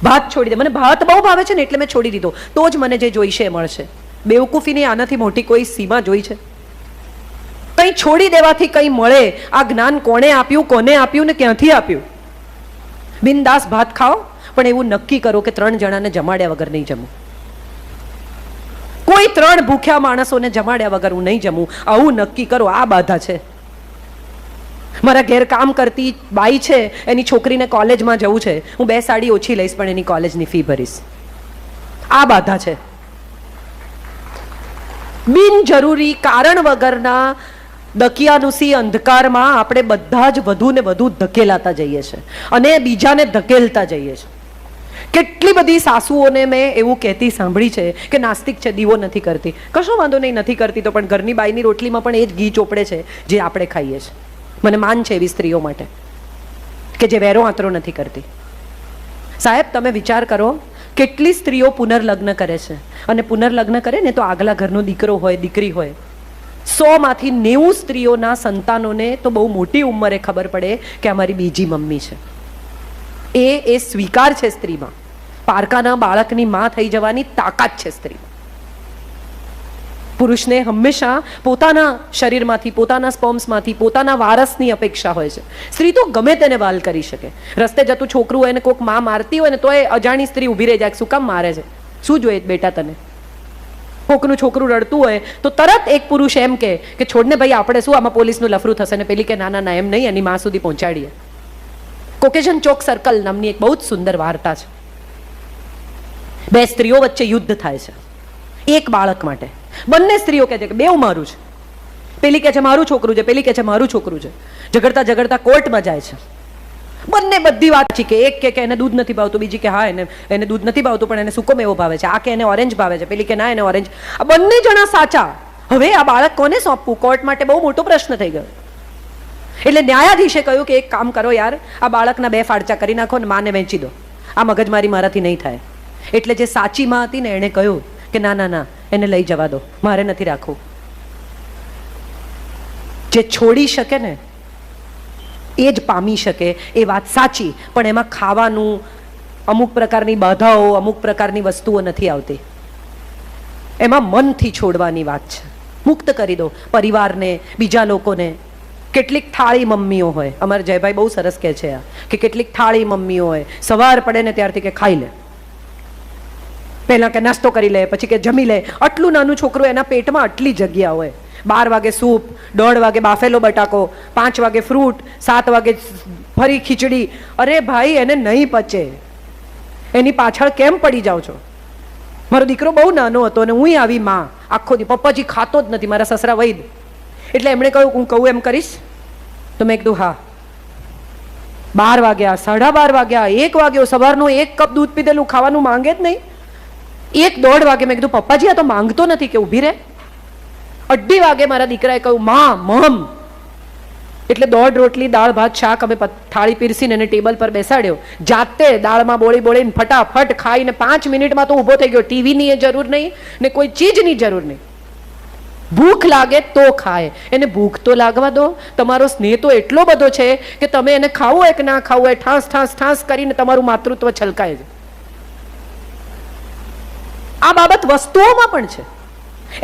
ભાત છોડી દે, મને ભાત બહુ ભાવે છે ને એટલે મેં છોડી દીધો, તો જ મને જે જોઈશે એ મળશે. બેવકૂફીની આનાથી મોટી કોઈ સીમા જોઈ છે? કંઈ છોડી દેવાથી કંઈ મળે, આ જ્ઞાન કોણે આપ્યું, કોને આપ્યું ને ક્યાંથી આપ્યું? બિનદાસ ભાત ખાઓ, પણ એવું નક્કી કરો કે 3 જણાને જમાડ્યા વગર નહીં જમું. કોઈ 3 ભૂખ્યા માણસોને જમાડ્યા વગર હું નહીં જમું, આવું નક્કી કરો. આ બાધા છે. મારા ઘેર કામ કરતી બાઈ છે, એની છોકરીને કોલેજમાં જવું છે, હું 2 સાડી ઓછી લઈશ પણ એની કોલેજની ફી ભરીશ. આ બાધા છે. બિનજરૂરી કારણ વગરના દકિયાનુસી અંધકારમાં આપણે બધા જ વધુ ને વધુ ધકેલાતા જઈએ છીએ અને બીજાને ધકેલતા જઈએ છીએ. કેટલી બધી સાસુઓને મેં એવું કહેતી સાંભળી છે કે નાસ્તિક છે, દીવો નથી કરતી. કશો વાંધો નહીં, નથી કરતી તો પણ ઘરની બાઈની રોટલીમાં પણ એ જ ઘી ચોપડે છે જે આપણે ખાઈએ છીએ. મને માન છે એવી સ્ત્રીઓ માટે કે જે વેરો આંતરો નથી કરતી. સાહેબ તમે વિચાર કરો, કેટલી સ્ત્રીઓ પુનર્લગ્ન કરે છે, અને પુનર્લગ્ન કરે ને તો આગલા ઘરનો દીકરો હોય, દીકરી હોય, 100 માંથી 90 સ્ત્રીઓના સંતાનોને તો બહુ મોટી ઉંમરે ખબર પડે કે અમારી બીજી મમ્મી છે. એ સ્વીકાર છે સ્ત્રીમાં. પારકાના બાળકની માં થઈ જવાની તાકાત છે સ્ત્રીમાં. પુરુષને હંમેશા પોતાના શરીરમાંથી, પોતાના સ્પર્મ્સમાંથી, પોતાના વારસની અપેક્ષા હોય છે. સ્ત્રી તો ગમે તેને વાલ કરી શકે. રસ્તે જતું છોકરું હોય ને કોઈક માં મારતી હોય ને તો એ અજાણી સ્ત્રી ઊભી રહી જાય, શું કામ મારે છે, શું જોઈએ બેટા તને? કોકનું છોકરું રડતું હોય તો તરત એક પુરુષ એમ કે છોડને ભાઈ, આપણે શું આમાં પોલીસનું લફરું થશે, ને પેલી કે ના ના ના એમ નહીં, એની માં સુધી પહોંચાડીએ. કોકેશન ચોક સર્કલ નામની એક બહુ જ સુંદર વાર્તા છે. 2 સ્ત્રીઓ વચ્ચે યુદ્ધ થાય છે એક બાળક માટે. બંને સ્ત્રીઓ કહે છે કે બેવ મારું છે. પેલી કહે છે મારું છોકરું છે, પેલી કહે છે મારું છોકરું છે. ઝઘડતા ઝઘડતા કોર્ટમાં જાય છે. બંને બધી વાત છે કે એક કે એને દૂધ નથી ભાવતું, બીજી કે હા એને દૂધ નથી ભાવતું પણ એને સૂકો મેવો ભાવે છે, આ કે એને ઓરેન્જ ભાવે છે, પેલી કે ના એને ઓરેન્જ. આ બંને જણા સાચા. હવે આ બાળક કોને સોંપવું? કોર્ટ માટે બહુ મોટો પ્રશ્ન થઈ ગયો. એટલે ન્યાયાધીશે કહ્યું કે એક કામ કરો યાર, આ બાળકના 2 ફાડચા કરી નાખો ને માને વેચી દો, આ મગજમારી મારાથી નહીં થાય. એટલે જે સાચી માં હતી ને એણે કહ્યું કે ના ના ના, એને લઈ જવા દો, મારે નથી રાખવું. જે છોડી શકે ને એ જ પામી શકે, એ વાત સાચી, પણ એમાં ખાવાનું, અમુક પ્રકારની બાધાઓ, અમુક પ્રકારની વસ્તુઓ નથી આવતી. એમાં મનથી છોડવાની વાત છે. મુક્ત કરી દો પરિવારને, બીજા લોકોને. કેટલીક થાળી મમ્મીઓ હોય, અમારે જયભાઈ બહુ સરસ કહે છે કે કેટલીક થાળી મમ્મીઓ હોય, સવાર પડે ને ત્યારથી કે ખાઈ લે, પહેલા કે નાસ્તો કરી લે, પછી કે જમી લે. આટલું નાનું છોકરું, એના પેટમાં આટલી જગ્યા હોય. 12 વાગે સૂપ, 1:30 વાગે બાફેલો બટાકો, 5 વાગે ફ્રૂટ, 7 વાગે ફરી ખીચડી. અરે ભાઈ, એને નહીં પચે. એની પાછળ કેમ પડી જાઓ છો? મારો દીકરો બહુ નાનો હતો અને હું આવી માં, આખો દી પપ્પાજી ખાતો જ નથી, મારા સસરા વૈદ. એટલે એમણે કહ્યું હું કહું એમ કરીશ? તો મેં કીધું હા. 12 વાગ્યા, 12:30 વાગ્યા, 1 વાગ્યો, સવારનો 1 કપ દૂધ પીધેલું, ખાવાનું માંગે જ નહીં. 1:30 વાગે મેં કીધું પપ્પાજી આ તો માંગતો નથી, કે ઊભી રહે. 2:30 વાગે મારા દીકરાએ કહ્યું માં મમ. એટલે 1.5 રોટલી, દાળ ભાત, શાક અમે થાળી પીરસીને એને ટેબલ પર બેસાડ્યો. જાતે દાળમાં બોળીને ફટાફટ ખાઈને 5 મિનિટમાં તો ઊભો થઈ ગયો. ટીવીની એ જરૂર નહીં ને કોઈ ચીજની જરૂર નહીં. ભૂખ લાગે તો ખાય, એને ભૂખ તો લાગવા દો. તમારો સ્નેહ તો એટલો બધો છે કે તમે એને ખાવું હોય કે ના ખાવું હોય, ઠાસ ઠાસ ઠાસ કરીને તમારું માતૃત્વ છલકાય છે. આ બાબત વસ્તુઓમાં પણ છે.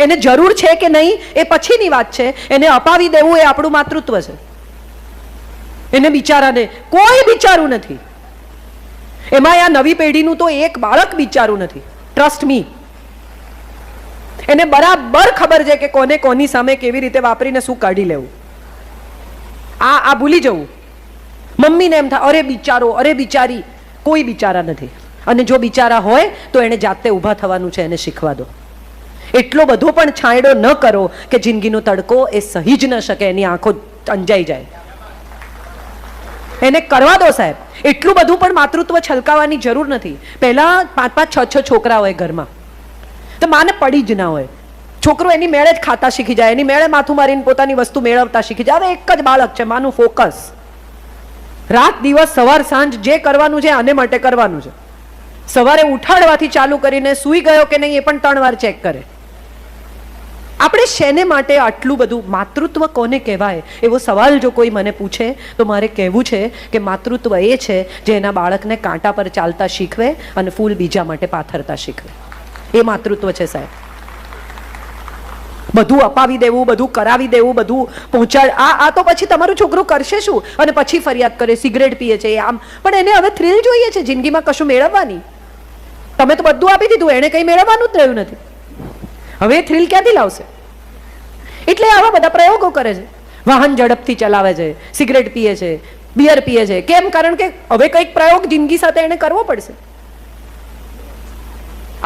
એને જરૂર છે કે નહીં એ પછીની વાત છે, એને અપાવી દેવું એ આપણું માતૃત્વ છે. એને બિચારાને કોઈ બિચારું નથી. એમાં આ નવી પેઢીનું તો એક બાળક બિચારું નથી. Trust me. એને બરાબર ખબર છે કે કોને કોની સામે કેવી રીતે વાપરીને શું કાઢી લેવું. આ ભૂલી જવું. મમ્મીને એમ થાય અરે બિચારો, અરે બિચારી. કોઈ બિચારા નથી. અને જો બિચારા હોય તો એને જાતે ઊભા થવાનું છે, એને શીખવા દો. એટલો બધો પણ છાંયડો ન કરો કે જિંદગીનો તડકો એ સહી જ ન શકે, એની આંખો અંજાઈ જાય. એને કરવા દો સાહેબ. એટલું બધું પણ માતૃત્વ છલકાવાની જરૂર નથી. પહેલા 5-5, 6-6 છોકરા હોય ઘરમાં તો માને પડી જ ના હોય. છોકરો એની મેળે જ ખાતા શીખી જાય, એની મેળે માથું મારીને પોતાની વસ્તુ મેળવતા શીખી જાય. હવે એક જ બાળક છે, માનું ફોકસ. રાત દિવસ સવાર સાંજ જે કરવાનું છે આને માટે કરવાનું છે. સવારે ઉઠાડવાથી ચાલુ કરીને સૂઈ ગયો કે નહીં એ પણ 3 વાર ચેક કરે. આપણે શેને માટે આટલું બધું માતૃત્વ કોને કહેવાય એવો સવાલ જો કોઈ મને પૂછે તો મારે કહેવું છે કે માતૃત્વ એ છે જે એના બાળકને કાંટા પર ચાલતા શીખવે અને ફૂલ બીજા માટે પાથરતા શીખવે. એ માતૃત્વ છે સાહેબ. બધું અપાવી દેવું, બધું કરાવી દેવું, બધું પહોંચાડ આ તો પછી તમારું છોકરું કરશે શું અને પછી ફરિયાદ કરે સિગરેટ પીએ છે આમ. પણ એને હવે થ્રિલ જોઈએ છે જિંદગીમાં કશું મેળવવાની. તમે તો બધું આપી દીધું, એને કંઈ મેળવવાનું જ રહ્યું નથી. હવે થ્રિલ ક્યાંથી લાવશે? એટલે આવા બધા પ્રયોગો કરે છે. વાહન ઝડપથી ચલાવે છે, સિગરેટ પીએ છે, બિયર પીએ છે. કેમ? કારણ કે હવે કંઈક પ્રયોગ જિંદગી સાથે એને કરવો પડશે.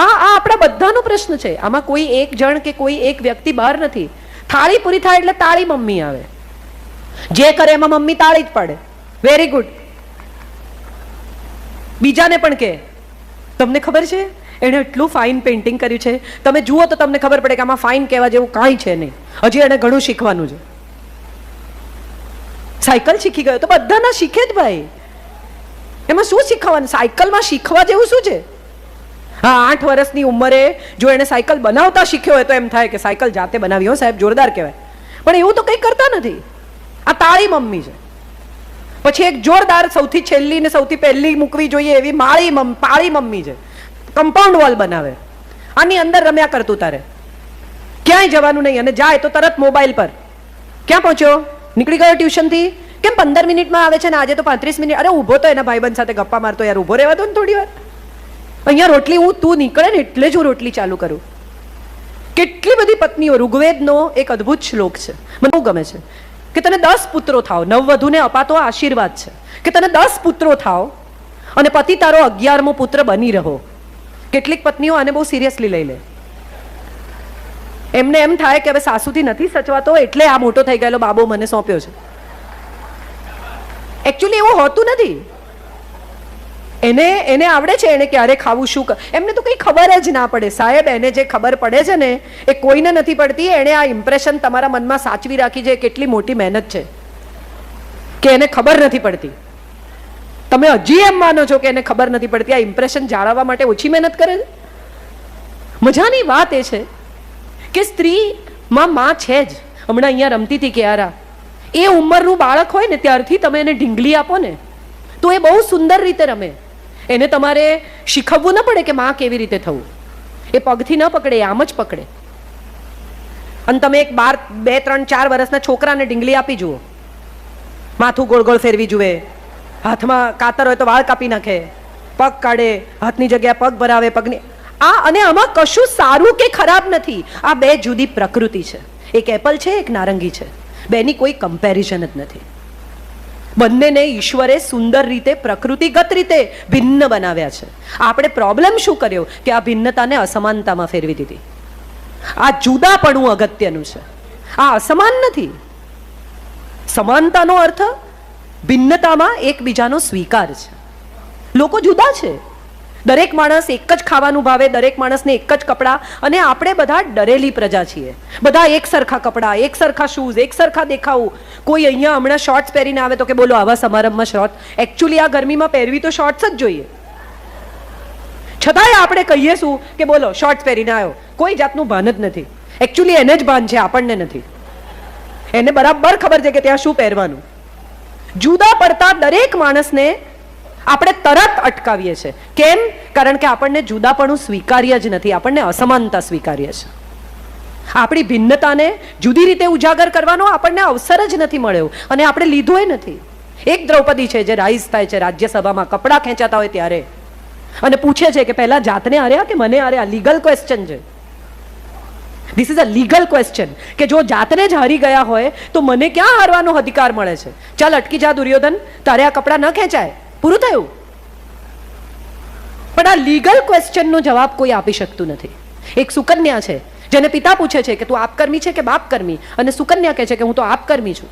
આ આપણા બધાનો પ્રશ્ન છે. આમાં કોઈ એક જણ કે કોઈ એક વ્યક્તિ બહાર નથી. થાળી પૂરી થાય એટલે તાળી મમ્મી આવે. જે કરે એમાં મમ્મી તાળી જ પાડે. Very good. બીજાને પણ કે તમને ખબર છે એણે એટલું ફાઇન પેઇન્ટિંગ કર્યું છે, તમે જુઓ તો તમને ખબર પડે કે આમાં ફાઇન કહેવા જેવું કાંઈ છે નહીં. હજી એને ઘણું શીખવાનું છે. સાયકલ શીખી ગયો તો બધાના શીખે જ ભાઈ. એમાં શું શીખવાનું? સાયકલમાં શીખવા જેવું શું છે? હા, 8 વર્ષની ઉંમરે જો એને સાયકલ બનાવતા શીખ્યો હોય તો એમ થાય કે સાયકલ જાતે બનાવી હો સાહેબ, જોરદાર કહેવાય. પણ એવું તો કંઈ કરતા નથી. આ તાળી મમ્મી છે. પછી એક જોરદાર સૌથી છેલ્લી ને સૌથી પહેલી મૂકવી જોઈએ એવી પાળી મમ્મી છે. કમ્પાઉન્ડ વોલ બનાવે, આની અંદર રમ્યા કરતું તારે, ક્યાંય જવાનું નહીં. અને જાય તો તરત મોબાઈલ પર. ક્યાં પહોંચ્યો? નીકળી ગયો ટ્યુશનથી? કેમ 15 મિનિટમાં આવે છે ને આજે તો 35 મિનિટ? અરે ઊભો તો એના ભાઈબંધ સાથે ગપ્પા મારતો યાર, ઊભો રહેવા દો ને થોડી વાર. અહીંયા રોટલી તું નીકળે ને એટલે જ હું રોટલી ચાલુ કરું. કેટલી બધી પત્નીઓ, ઋગ્વેદનો એક અદ્ભુત શ્લોક છે, મને બહુ ગમે છે કે તને 10 પુત્રો થાવ. નવવધુને અપાતો આશીર્વાદ છે કે તને 10 પુત્રો થાવ અને પતિ તારો 11મો પુત્ર બની રહો. કેટલીક પત્નીઓ આને બહુ સિરિયસલી લઈ લે. એમને એમ થાય કે હવે સાસુથી નથી સચવાતો એટલે આ મોટો થઈ ગયેલો બાબો મને સોંપ્યો છે. એકચ્યુઅલી એવું હોતું નથી. એને આવડે છે એને ક્યારે ખાવું શું. એમને તો કંઈ ખબર જ ના પડે સાહેબ. એને જે ખબર પડે છે ને એ કોઈને નથી પડતી. એણે આ ઇમ્પ્રેશન તમારા મનમાં સાચવી રાખી છે. કેટલી મોટી મહેનત છે કે એને ખબર નથી પડતી. તમે હજી એમ માનો છો કે એને ખબર નથી પડતી. આ ઇમ્પ્રેશન જાળવવા માટે ઓછી મહેનત કરે છે. મજાની વાત એ છે કે સ્ત્રીમાં માં છે જ. હમણાં અહીંયા રમતી હતી ક્યારા, એ ઉંમરનું બાળક હોય ને ત્યારથી તમે એને ઢીંગલી આપો ને તો એ બહુ સુંદર રીતે રમે. એને તમારે શીખવવું ન પડે કે માં કેવી રીતે થવું. એ પગથી ન પકડે, આમ જ પકડે. અને તમે એક 12, 3, 4 વર્ષના છોકરાને ઢીંગલી આપી જુઓ, માથું ગોળ ગોળ ફેરવી જુએ, હાથમાં કાતર હોય તો વાળ કાપી નાખે, પગ કાઢે, હાથની જગ્યાએ પગ ભરાવે, પગની અને આમાં કશું સારું કે ખરાબ નથી. આ બે જુદી પ્રકૃતિ છે. એક એપલ છે, એક નારંગી છે. બેની કોઈ કમ્પેરિઝન જ નથી. બંનેને ઈશ્વરે સુંદર રીતે પ્રકૃતિગત રીતે ભિન્ન બનાવ્યા છે. આપણે પ્રોબ્લેમ શું કર્યો કે આ ભિન્નતાને અસમાનતામાં ફેરવી દીધી. આ જુદાપણું અગત્યનું છે, આ અસમાન નથી. સમાનતાનો અર્થ ભિન્નતામાં એકબીજાનો સ્વીકાર છે. લોકો જુદા છે. દરેક માણસ એક જ ખાવાનું ભાવે, દરેક માણસને એક જ કપડાં. અને આપણે બધા ડરેલી પ્રજા છીએ. બધા એક સરખા કપડાં, એક સરખા શૂઝ, એક સરખા દેખાવું. કોઈ અહીંયા હમણાં શોર્ટ્સ પહેરીને આવે તો કે બોલો આવા સમારંભમાં શોર્ટ. એકચ્યુઅલી આ ગરમીમાં પહેરવી તો શોર્ટ્સ જ જોઈએ. છતાંય આપણે કહીએ શું કે બોલો શોર્ટ્સ પહેરીને આવ્યો. કોઈ જાતનું ભાન જ નથી. એકચ્યુઅલી એને જ ભાન છે, આપણને નથી. એને બરાબર ખબર છે કે ત્યાં શું પહેરવાનું. જુદા પડતા દરેક માણસને આપણે તરત અટકાવીએ છીએ. કેમ? કારણ કે આપણને જુદાપણું સ્વીકાર્ય જ નથી, આપણને અસમાનતા સ્વીકાર્ય છે. આપણી ભિન્નતાને જુદી રીતે ઉજાગર કરવાનો આપણને અવસર જ નથી મળ્યો અને આપણે લીધોય નથી. એક દ્રૌપદી છે જે રાઈઝ થાય છે રાજ્યસભામાં, કપડાં ખેંચાતા હોય ત્યારે, અને પૂછે છે કે પહેલા જાતને હાર્યા કે મને હાર્યા. લીગલ ક્વેશ્ચન છે. This is a legal question કે જો જાતને જ હારી ગયા હોય તો મને ક્યાં હારવાનો અધિકાર મળે છે? ચાલ અટકી જા દુર્યોધન, તારે આ કપડાં ન ખેંચાય, પૂરું થયું. પણ આ લીગલ ક્વેશ્ચનનો જવાબ કોઈ આપી શકતું નથી. એક સુકન્યા છે જેને પિતા પૂછે છે કે તું આપકર્મી છે કે બાપકર્મી, અને સુકન્યા કહે છે કે હું તો આપકર્મી છું.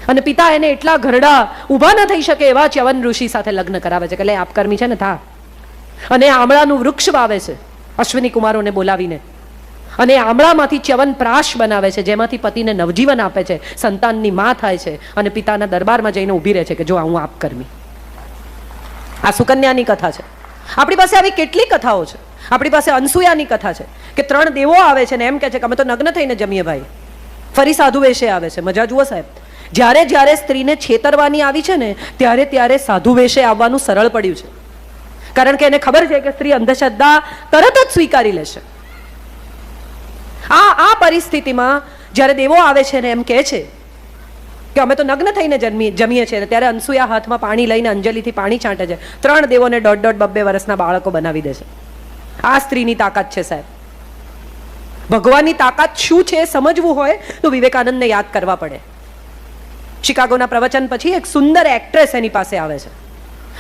અને પિતા એને એટલા ઘરડા ઊભા ન થઈ શકે એવા ચ્યવન ઋષિ સાથે લગ્ન કરાવે છે કે લે આપકર્મી છે ને થા. અને આમળાનું વૃક્ષ વાવે છે અશ્વિની કુમારોને બોલાવીને, અને આમળામાંથી ચ્યવન પ્રાશ બનાવે છે જેમાંથી પતિને નવજીવન આપે છે, સંતાનની માં થાય છે, અને પિતાના દરબારમાં જઈને ઊભી રહે છે કે જો હું આપકર્મી. આ સુકન્યાની કથા છે. આપણી પાસે આવી કેટલી કથાઓ છે. આપણી પાસે અનસુયાની કથા છે કે 3 દેવો આવે છે ને એમ કહે છે કે અમે તો નગ્ન થઈને જમીએ ભાઈ. ફરી સાધુ વેશે આવે છે. મજા જુઓ સાહેબ, જ્યારે જ્યારે સ્ત્રીને છેતરવાની આવી છે ને ત્યારે ત્યારે સાધુ વેશે આવવાનું સરળ પડ્યું છે. કારણ કે એને ખબર છે કે સ્ત્રી અંધશ્રદ્ધા તરત જ સ્વીકારી લેશે. આ પરિસ્થિતિમાં જ્યારે દેવો આવે છે ને એમ કહે છે કે અમે તો નગ્ન થઈને જમીએ છીએ, ત્યારે અનસુયા હાથમાં પાણી લઈને અંજલિથી પાણી છાંટે છે. 3 દેવોને 1.5-2 વર્ષના બાળકો બનાવી દે છે. આ સ્ત્રીની તાકાત છે સાહેબ. ભગવાનની તાકાત શું છે સમજવું હોય તો વિવેકાનંદને યાદ કરવા પડે. શિકાગોના પ્રવચન પછી એક સુંદર એક્ટ્રેસ એની પાસે આવે છે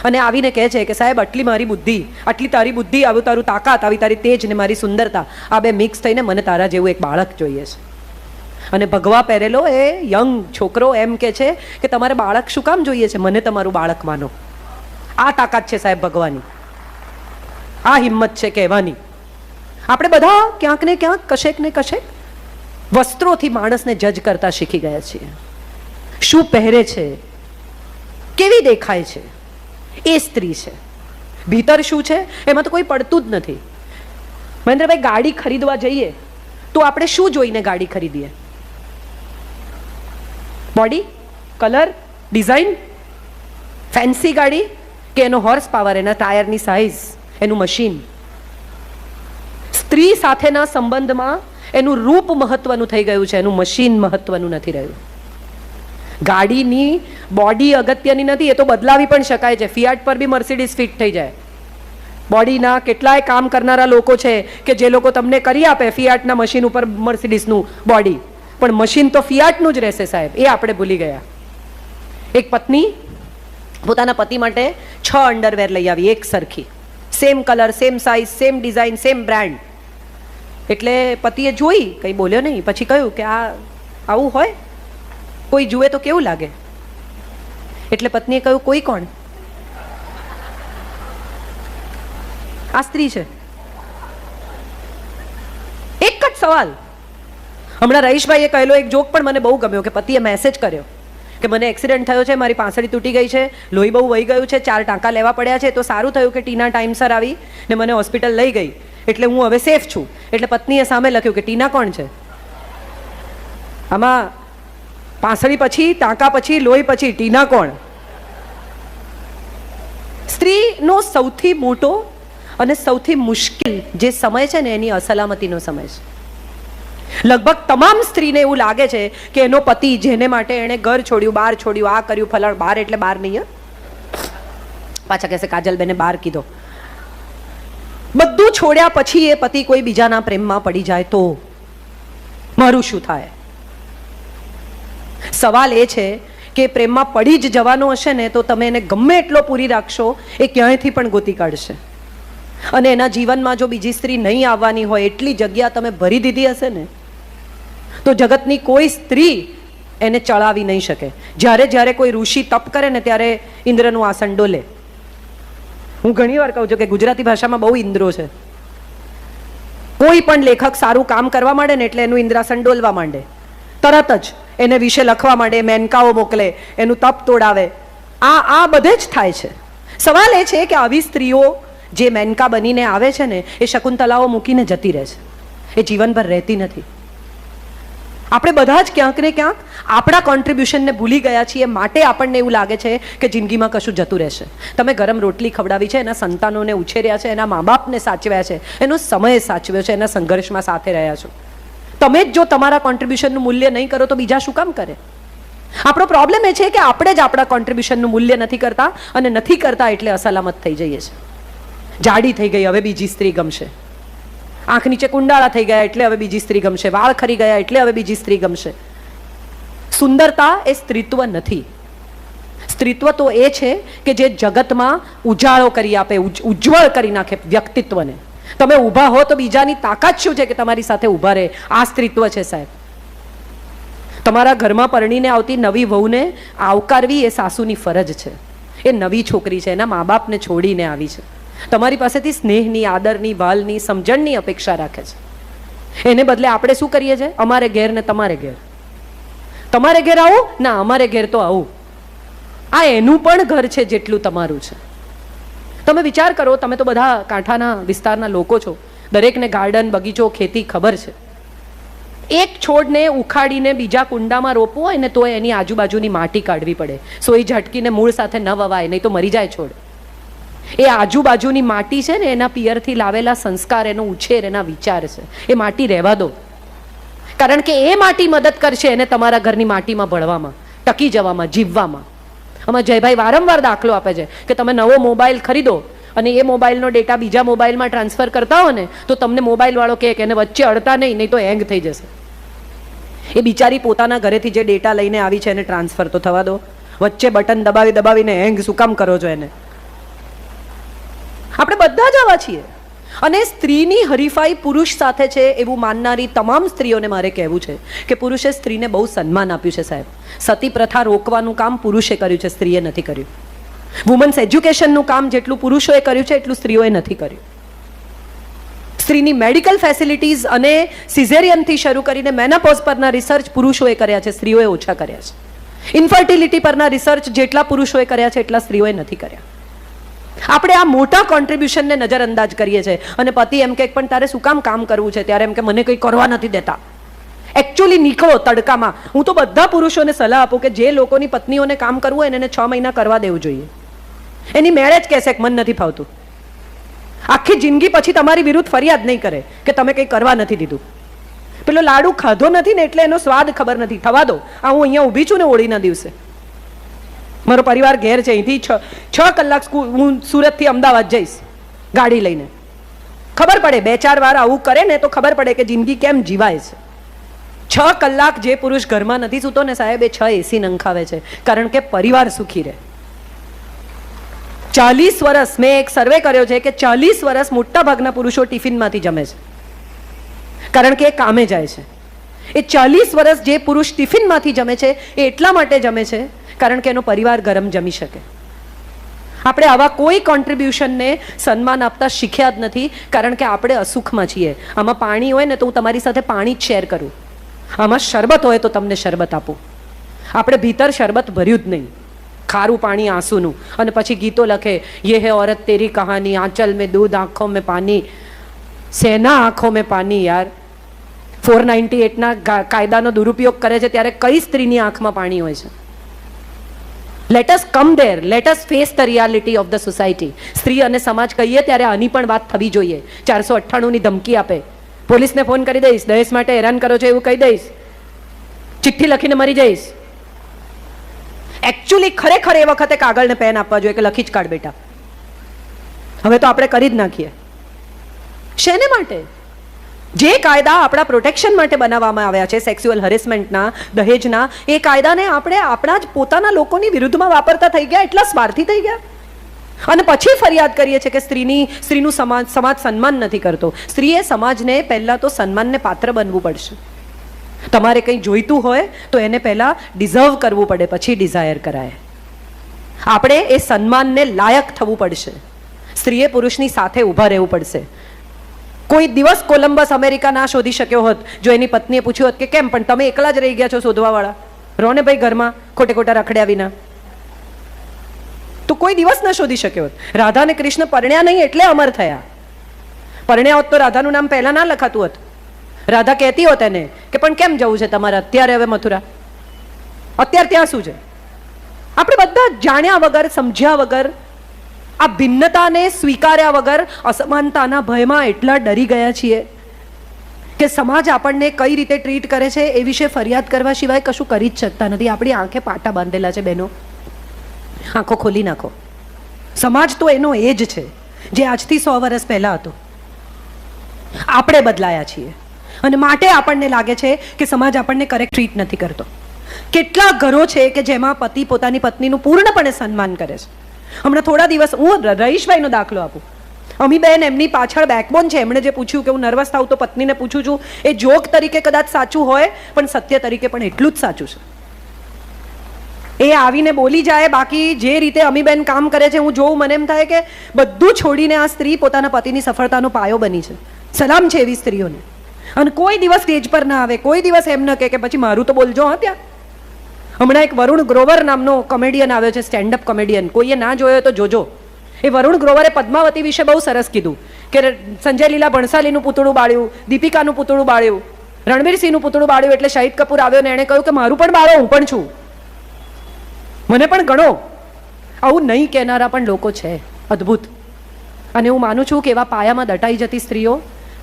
અને આવીને કહે છે કે સાહેબ આટલી મારી બુદ્ધિ, આટલી તારી બુદ્ધિ, આવું તારું તાકાત, આવી તારી તેજ ને મારી સુંદરતા, આ બે મિક્સ થઈને મને તારા જેવું એક બાળક જોઈએ છે. અને ભગવા પહેરેલો એ યંગ છોકરો એમ કે છે કે તમારે બાળક શું કામ જોઈએ છે, મને તમારું બાળક માનો. આ તાકાત છે સાહેબ ભગવાનની. આ હિંમત છે કહેવાની. આપણે બધા ક્યાંક ને ક્યાંક કશેક ને કશેક વસ્ત્રોથી માણસને જજ કરતા શીખી ગયા છીએ. શું પહેરે છે, કેવી દેખાય છે, એ સ્ત્રી છે. ભીતર શું છે એમાં તો કોઈ પડતું જ નથી. મહેન્દ્રભાઈ, ગાડી ખરીદવા જઈએ તો આપણે શું જોઈને ગાડી ખરીદીએ? બોડી, કલર, ડિઝાઇન, ફેન્સી ગાડી કે એનો હોર્સ પાવર, એના ટાયરની સાઇઝ, એનું મશીન? સ્ત્રી સાથેના સંબંધમાં એનું રૂપ મહત્વનું થઈ ગયું છે, એનું મશીન મહત્વનું નથી રહ્યું. ગાડીની બોડી અગત્યની નથી, એ તો બદલાવી પણ શકાય છે. ફિયાટ પર બી મર્સિડીઝ ફિટ થઈ જાય. બોડીના કેટલાય કામ કરનારા લોકો છે કે જે લોકો તમને કરી આપે ફિયાટના મશીન ઉપર મર્સિડીઝનું બોડી, પણ મશીન તો ફિયાટનું જ રહેશે સાહેબ. એ આપણે ભૂલી ગયા. એક પત્ની પોતાના પતિ માટે 6 અંડરવેર લઈ આવી, એક સરખી, same colour, same size, same design, same brand. એટલે પતિએ જોઈ, કંઈ બોલ્યો નહીં. પછી કહ્યું કે આ આવું હોય, કોઈ જુએ તો કેવું લાગે? એટલે પત્નીએ કહ્યું, કોઈ કોણ? આ સ્ત્રી છે. એક જ સવાલ. હમણાં રહીશભાઈએ કહેલો એક જોક પણ મને બહુ ગમ્યો કે પતિએ મેસેજ કર્યો કે મને એક્સિડન્ટ થયો છે, મારી પાંસળી તૂટી ગઈ છે, લોહી બહુ વહી ગયું છે, 4 ટાંકા લેવા પડ્યા છે, તો સારું થયું કે ટીના ટાઈમસર આવી ને મને હોસ્પિટલ લઈ ગઈ, એટલે હું હવે સેફ છું. એટલે પત્નીએ સામે લખ્યું કે ટીના કોણ છે? આમાં પાંસળી પછી, ટાંકા પછી, લોહી પછી ટીના કોણ? સ્ત્રીનો સૌથી મોટો અને સૌથી મુશ્કેલ જે સમય છે ને એની અસલામતીનો સમય છે. લગભગ તમામ સ્ત્રીને એવું લાગે છે કે એનો પતિ જેને માટે એણે ઘર છોડ્યું, બહાર છોડ્યું, આ કર્યું, ફલાણ, બહાર એટલે બહાર નહીં, પાછા કહેશે કાજલબેને બહાર કીધો. બધું છોડ્યા પછી એ પતિ કોઈ બીજાના પ્રેમમાં પડી જાય તો મારું શું થાય? સવાલ એ છે કે પ્રેમમાં પડી જ જવાનો હશે ને તો તમે એને ગમે એટલો પૂરી રાખશો, એ ક્યાંયથી પણ ગોતી કાઢશે. અને એના જીવનમાં જો બીજી સ્ત્રી નહીં આવવાની હોય એટલી જગ્યા તમે ભરી દીધી હશે ને તો જગતની કોઈ સ્ત્રી એને ચડાવી નહીં શકે. જ્યારે જ્યારે કોઈ ઋષિ તપ કરે ને ત્યારે ઇન્દ્રનું આસન ડોલે. હું ઘણી વાર કહું છું કે ગુજરાતી ભાષામાં બહુ ઇન્દ્રો છે. કોઈ પણ લેખક સારું કામ કરવા માંડે ને એટલે એનું ઇન્દ્રાસન ડોલવા માંડે, તરત જ એને વિશે લખવા માંડે, મેનકાઓ મોકલે, એનું તપ તોડાવે. આ બધે જ થાય છે. સવાલ એ છે કે આવી સ્ત્રીઓ જે મેનકા બનીને આવે છે ને એ શકુંતલાઓ મૂકીને જતી રહે છે, એ જીવનભર રહેતી નથી. આપણે બધા જ ક્યાંક ને ક્યાંક આપણા કોન્ટ્રીબ્યુશનને ભૂલી ગયા છીએ, માટે આપણને એવું લાગે છે કે જિંદગીમાં કશું જતું રહેશે. તમે ગરમ રોટલી ખવડાવી છે, એના સંતાનોને ઉછેર્યા છે, એના મા બાપને સાચવ્યા છે, એનો સમય સાચવ્યો છે, એના સંઘર્ષમાં સાથે રહ્યા છો. તમે જ જો તમારા કોન્ટ્રીબ્યુશનનું મૂલ્ય નહીં કરો તો બીજા શું કામ કરે? આપણો પ્રોબ્લેમ એ છે કે આપણે જ આપણા કોન્ટ્રીબ્યુશનનું મૂલ્ય નથી કરતા, અને નથી કરતા એટલે અસલામત થઈ જઈએ છીએ. જાડી થઈ ગઈ હવે બીજી સ્ત્રી ગમશે, આંખ નીચે કુંડાળા થઈ ગયા એટલે હવે બીજી સ્ત્રી ગમશે, વાળ ખરી ગયા એટલે હવે બીજી સ્ત્રી ગમશે. સુંદરતા એ સ્ત્રીત્વ નથી. સ્ત્રીત્વ તો એ છે કે જે જગતમાં ઉજાળો કરી આપે, ઉજ્જવળ કરી નાખે વ્યક્તિત્વને. તમે ઊભા હો તો બીજાની તાકાત શું છે કે તમારી સાથે ઊભા રહે? આ સ્ત્રીત્વ છે સાહેબ. તમારા ઘરમાં પરણીને આવતી નવી વહુને આવકારવી એ સાસુની ફરજ છે. એ નવી છોકરી છે, એના મા બાપને છોડીને આવી છે, તમારી પાસેથી સ્નેહની, આદરની, ભાલની, સમજણની અપેક્ષા રાખે છે. એને બદલે આપણે શું કરીએ છીએ? અમારે ઘેર ને તમારે ઘેર, તમારે ઘેર આવું ના, અમારે ઘેર તો આવું. આ એનું પણ ઘર છે જેટલું તમારું છે. તમે વિચાર કરો, તમે તો બધા કાંઠાના વિસ્તારના લોકો છો, દરેકને ગાર્ડન, બગીચો, ખેતી ખબર છે. એક છોડને ઉખાડીને બીજા કુંડામાં રોપવો હોય ને તો એની આજુબાજુની માટી કાઢવી પડે. સોઈ ઝટકીને મૂળ સાથે ન વવાય, નહીં તો મરી જાય છોડ. એ આજુબાજુની માટી છે ને, એના પિયરથી લાવેલા સંસ્કાર, એનો ઉછેર, એના વિચાર છે. એ માટી રહેવા દો, કારણ કે એ માટી મદદ કરશે એને તમારા ઘરની માટીમાં ભળવામાં, ટકી જવામાં, જીવવામાં. આમાં જયભાઈ વારંવાર દાખલો આપે છે કે તમે નવો મોબાઈલ ખરીદો અને એ મોબાઈલનો ડેટા બીજા મોબાઈલમાં ટ્રાન્સફર કરતા હો ને તો તમને મોબાઈલવાળો કહે કે એને વચ્ચે અડતા નહીં તો હેંગ થઈ જશે. એ બિચારી પોતાના ઘરેથી જે ડેટા લઈને આવી છે એને ટ્રાન્સફર તો થવા દો. વચ્ચે બટન દબાવીને હેંગ શું કામ કરો છો એને? આપણે બધા જ આવા છીએ. અને સ્ત્રીની હરીફાઈ પુરુષ સાથે છે એવું માનનારી તમામ સ્ત્રીઓને મારે કહેવું છે કે પુરુષે સ્ત્રીને બહુ સન્માન આપ્યું છે સાહેબ. સતી પ્રથા રોકવાનું કામ પુરુષે કર્યું છે, સ્ત્રીએ નથી કર્યું. વુમન્સ એજ્યુકેશનનું કામ જેટલું પુરુષોએ કર્યું છે એટલું સ્ત્રીઓએ નથી કર્યું. સ્ત્રીની મેડિકલ ફેસિલિટીઝ અને સિઝેરિયનથી શરૂ કરીને મેનાપોઝ પરના રિસર્ચ પુરુષોએ કર્યા છે, સ્ત્રીઓએ ઓછા કર્યા છે. ઇન્ફર્ટિલિટી પરના રિસર્ચ જેટલા પુરુષોએ કર્યા છે એટલા સ્ત્રીઓએ નથી કર્યા. આપણે આ મોટા કોન્ટ્રીબ્યુશનને નજરઅંદાજ કરીએ છીએ અને પતિ એમ કે પણ તારે શું કામ કરવું છે, ત્યારે એમ કે મને કંઈ કરવા નથી દેતા. એકચ્યુઅલી નીકળો તડકામાં. હું તો બધા પુરુષોને સલાહ આપું કે જે લોકોની પત્નીઓને કામ કરવું હોય એને 6 મહિના કરવા દેવું જોઈએ. એની મેરેજ કહેશે કે મને નથી ફાવતું. આખી જિંદગી પછી તમારી વિરુદ્ધ ફરિયાદ નહીં કરે કે તમે કંઈ કરવા નથી દીધું. પેલો લાડુ ખાધો નથી ને એટલે એનો સ્વાદ ખબર નથી. થવા દો. આ હું અહીંયા ઊભી છું ને હોળીના દિવસે, મારો પરિવાર ઘેર છે, અહીંથી 6 કલાક હું સુરતથી અમદાવાદ જઈશ ગાડી લઈને. ખબર પડે 2-4 વાર આવું કરે ને તો ખબર પડે કે જિંદગી કેમ જીવાય છે. 6 કલાક જે પુરુષ ઘરમાં નથી સૂતો ને સાહેબ, એ 6 એસી નંખાવે છે, કારણ કે પરિવાર સુખી રહે. 40 વર્ષ મેં એક સર્વે કર્યો છે કે 40 વર્ષ મોટા ભાગના પુરુષો ટિફિનમાંથી જમે છે, કારણ કે એ કામે જાય છે. એ 40 વર્ષ જે પુરુષ ટિફિનમાંથી જમે છે એ એટલા માટે જમે છે કારણ કે એનો પરિવાર ગરમ જમી શકે. આપણે આવા કોઈ કોન્ટ્રીબ્યુશનને સન્માન આપતા શીખ્યા જ નથી, કારણ કે આપણે અસુખમાં છીએ. આમાં પાણી હોય ને તો હું તમારી સાથે પાણી જ શેર કરું, આમાં શરબત હોય તો તમને શરબત આપું. આપણે ભીતર શરબત ભર્યું જ નહીં, ખારું પાણી આંસુનું, અને પછી ગીતો લખે યે હે औरत तेरी कहानी, आंचल में दूध आंखों में पानी. સેના આંખો મેં પાણી યાર? 498ના કાયદાનો દુરુપયોગ કરે છે ત્યારે કઈ સ્ત્રીની આંખમાં પાણી હોય છે? Let us come there, let us face the reality of the society. સ્ત્રી અને સમાજ કહીએ ત્યારે આની પણ વાત થવી જોઈએ. 498ની ધમકી આપે, પોલીસને ફોન કરી દઈશ, દહેજ માટે હેરાન કરો છો એવું કહી દઈશ, ચિઠ્ઠી લખીને મરી જઈશ. એકચ્યુઅલી ખરેખર એ વખતે કાગળ ને પેન આપવા જોઈએ કે લખી જ કાઢ બેટા. હવે તો આપણે કરી જ નાખીએ. શેને માટે? જે કાયદા આપણા પ્રોટેક્શન માટે બનાવવામાં આવ્યા છે, સેક્સ્યુઅલ હરેસમેન્ટના, દહેજના, એ કાયદાને આપણે આપણા જ પોતાના લોકોની વિરુદ્ધમાં વાપરતા થઈ ગયા, એટલા સ્વાર્થી થઈ ગયા. અને પછી ફરિયાદ કરીએ છીએ કે સ્ત્રીનું સમાજ સન્માન નથી કરતો. સ્ત્રીએ સમાજને પહેલાં તો સન્માનને પાત્ર બનવું પડશે. તમારે કંઈ જોઈતું હોય તો એને પહેલાં ડિઝર્વ કરવું પડે, પછી ડિઝાયર કરાય. આપણે એ સન્માનને લાયક થવું પડશે. સ્ત્રીએ પુરુષની સાથે ઊભા રહેવું પડશે. કોઈ દિવસ કોલંબસ અમેરિકા ના શોધી શક્યો હોત જો એની પત્નીએ પૂછ્યું હોત કે કેમ પણ તમે એકલા જ રહી ગયા છો શોધવાવાળા, રહો ને ભાઈ ઘરમાં ખોટા રખડ્યા વિના, તો કોઈ દિવસ ના શોધી શક્યો હોત. રાધા અને કૃષ્ણ પરણ્યા નહીં એટલે અમર થયા. પરણ્યા હોત તો રાધાનું નામ પહેલા ના લખાતું હોત. રાધા કહેતી હોત એને કે પણ કેમ જવું છે તમારે અત્યારે હવે મથુરા, અત્યારે ત્યાં શું છે? આપણે બધા જાણ્યા વગર, સમજ્યા વગર, આ ભિન્નતાને સ્વીકાર્યા વગર અસમાનતાના ભયમાં એટલા ડરી ગયા છીએ કે સમાજ આપણને કઈ રીતે ટ્રીટ કરે છે એ વિશે ફરિયાદ કરવા સિવાય કશું કરી જ શકતા નથી. આપણી આંખે પાટા બાંધેલા છે બહેનો, આંખો ખોલી નાખો. સમાજ તો એનો એ જ છે જે આજથી 100 વર્ષ પહેલા હતો. આપણે બદલાયા છીએ અને માટે આપણને લાગે છે કે સમાજ આપણને કરેક્ટ ટ્રીટ નથી કરતો. કેટલા ઘરો છે કે જેમાં પતિ પોતાની પત્નીનું પૂર્ણપણે સન્માન કરે છે. હમણાં થોડા દિવસ હું રહીશભાઈનો દાખલો આપું. અમીબેન એમની પાછળ બેકબોન છે. એમણે જે પૂછ્યું કે હું નર્વસ થાઉં તો પત્નીને પૂછું છું, એ જોક તરીકે કદાચ સાચું હોય પણ સત્ય તરીકે પણ એટલું જ સાચું છે. એ આવીને બોલી જાય, બાકી જે રીતે અમીબેન કામ કરે છે હું જોઉં, મને એમ થાય કે બધું છોડીને આ સ્ત્રી પોતાના પતિની સફળતાનો પાયો બની છે. સલામ છે એવી સ્ત્રીઓને. અને કોઈ દિવસ સ્ટેજ પર ના આવે, કોઈ દિવસ એમ ન કે પછી મારું તો બોલજો. હા, ત્યાં હમણાં એક વરુણ ગ્રોવર નામનો કોમેડિયન આવ્યો છે, સ્ટેન્ડઅપ કોમેડિયન. કોઈએ ના જોયો તો જોજો. એ વરુણ ગ્રોવરે પદ્માવતી વિશે બહુ સરસ કીધું કે સંજય લીલા ભણસાલીનું પૂતળું બાળ્યું, દીપિકાનું પૂતળું બાળ્યું, રણવીરસિંહનું પૂતળું બાળ્યું, એટલે શાહિદ કપૂર આવ્યો ને એણે કહ્યું કે મારું પણ બાળો, હું પણ છું, મને પણ ગણો. આવું નહીં કહેનારા પણ લોકો છે, અદ્ભુત. અને હું માનું છું કે એવા પાયામાં દટાઈ જતી સ્ત્રીઓ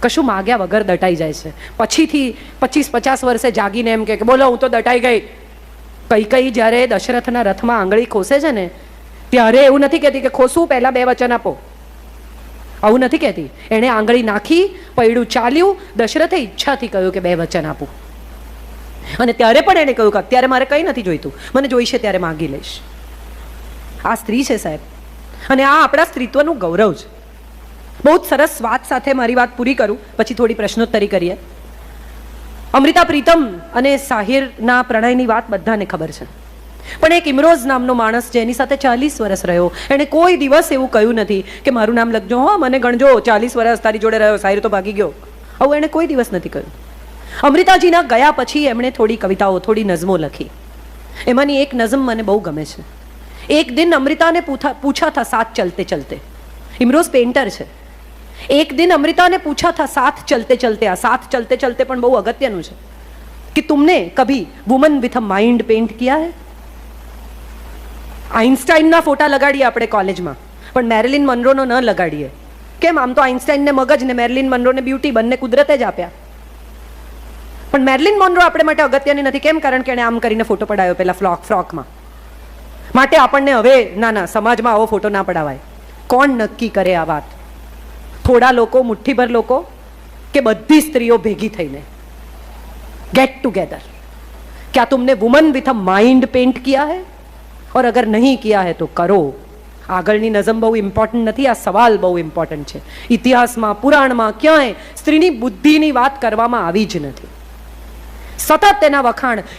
કશું માગ્યા વગર દટાઈ જાય છે. પછીથી 25-50 વર્ષે જાગીને એમ કે બોલો હું તો દટાઈ ગઈ. કઈ જ્યારે દશરથના રથમાં આંગળી ખોસે છે ને ત્યારે એવું નથી કહેતી કે ખોસું, પહેલા 2 વચન આપો, આવું નથી કહેતી. એણે આંગળી નાખી, પૈડું ચાલ્યું, દશરથે ઈચ્છાથી કહ્યું કે 2 વચન આપું. અને ત્યારે પણ એણે કહ્યું કે અત્યારે મારે કંઈ નથી જોઈતું, મને જોઈશે ત્યારે માગી લઈશ. આ સ્ત્રી છે સાહેબ, અને આ આપણા સ્ત્રીત્વનું ગૌરવ છે. બહુ જ સરસ વાત સાથે મારી વાત પૂરી કરું, પછી થોડી પ્રશ્નોત્તરી કરીએ. અમૃતા પ્રીતમ અને સાહિરના પ્રણયની વાત બધાને ખબર છે, પણ એક ઇમરોઝ નામનો માણસ છે, એની સાથે 40 વર્ષ રહ્યો. એણે કોઈ દિવસ એવું કહ્યું નથી કે મારું નામ લખજો, હો મને ગણજો, 40 વર્ષ તારી જોડે રહ્યો, સાહિર તો ભાગી ગયો. આવું એણે કોઈ દિવસ નથી કહ્યું. અમૃતાજીના ગયા પછી એમણે થોડી કવિતાઓ, થોડી નઝમો લખી. એમાંની એક નઝમ મને બહુ ગમે છે. એક દિન अमृता ने पूछा था साथ चलते चलते. इमरोज पेंटर છે. एक दिन अमृता ने पूछा था साथ चलते चलते, आ साथ चलते चलते પણ બહુ અગત્યનું છે कि तुमने कभी woman with a mind paint किया है. આઇન્સ્ટાઈનના ફોટા લગાડીએ આપણે કોલેજમાં, પણ મેરિલિન મનરોનો ન લગાડીએ. કેમ? આમ તો આઇન્સ્ટાઈનને મગજ ને મેરિલિન મનરોને બ્યુટી બંને કુદરતે જ આપ્યા, પણ મેરિલિન મનરો આપણે માટે અગત્યની નથી. કેમ? કારણ કે એણે આમ કરીને ફોટો પડાયો પેલા ફ્રોકમાં. માટે આપણને હવે ના સમાજમાં આવો ફોટો ના પડાવાય. કોણ નક્કી કરે આ વાત? થોડા લોકો, મુઠ્ઠીભર લોકો, કે બધી સ્ત્રીઓ ભેગી થઈને गेट टुगेदर? क्या तुमने woman with a mind paint किया है? और अगर नहीं किया है तो करो. આગળની નઝમ બહુ ઇમ્પોર્ટન્ટ નથી, આ સવાલ બહુ ઇમ્પોર્ટન્ટ છે. ઇતિહાસમાં, પુરાણમાં ક્યાંય સ્ત્રીની બુદ્ધિની વાત કરવામાં આવી જ નથી. સતત તેના વખાણ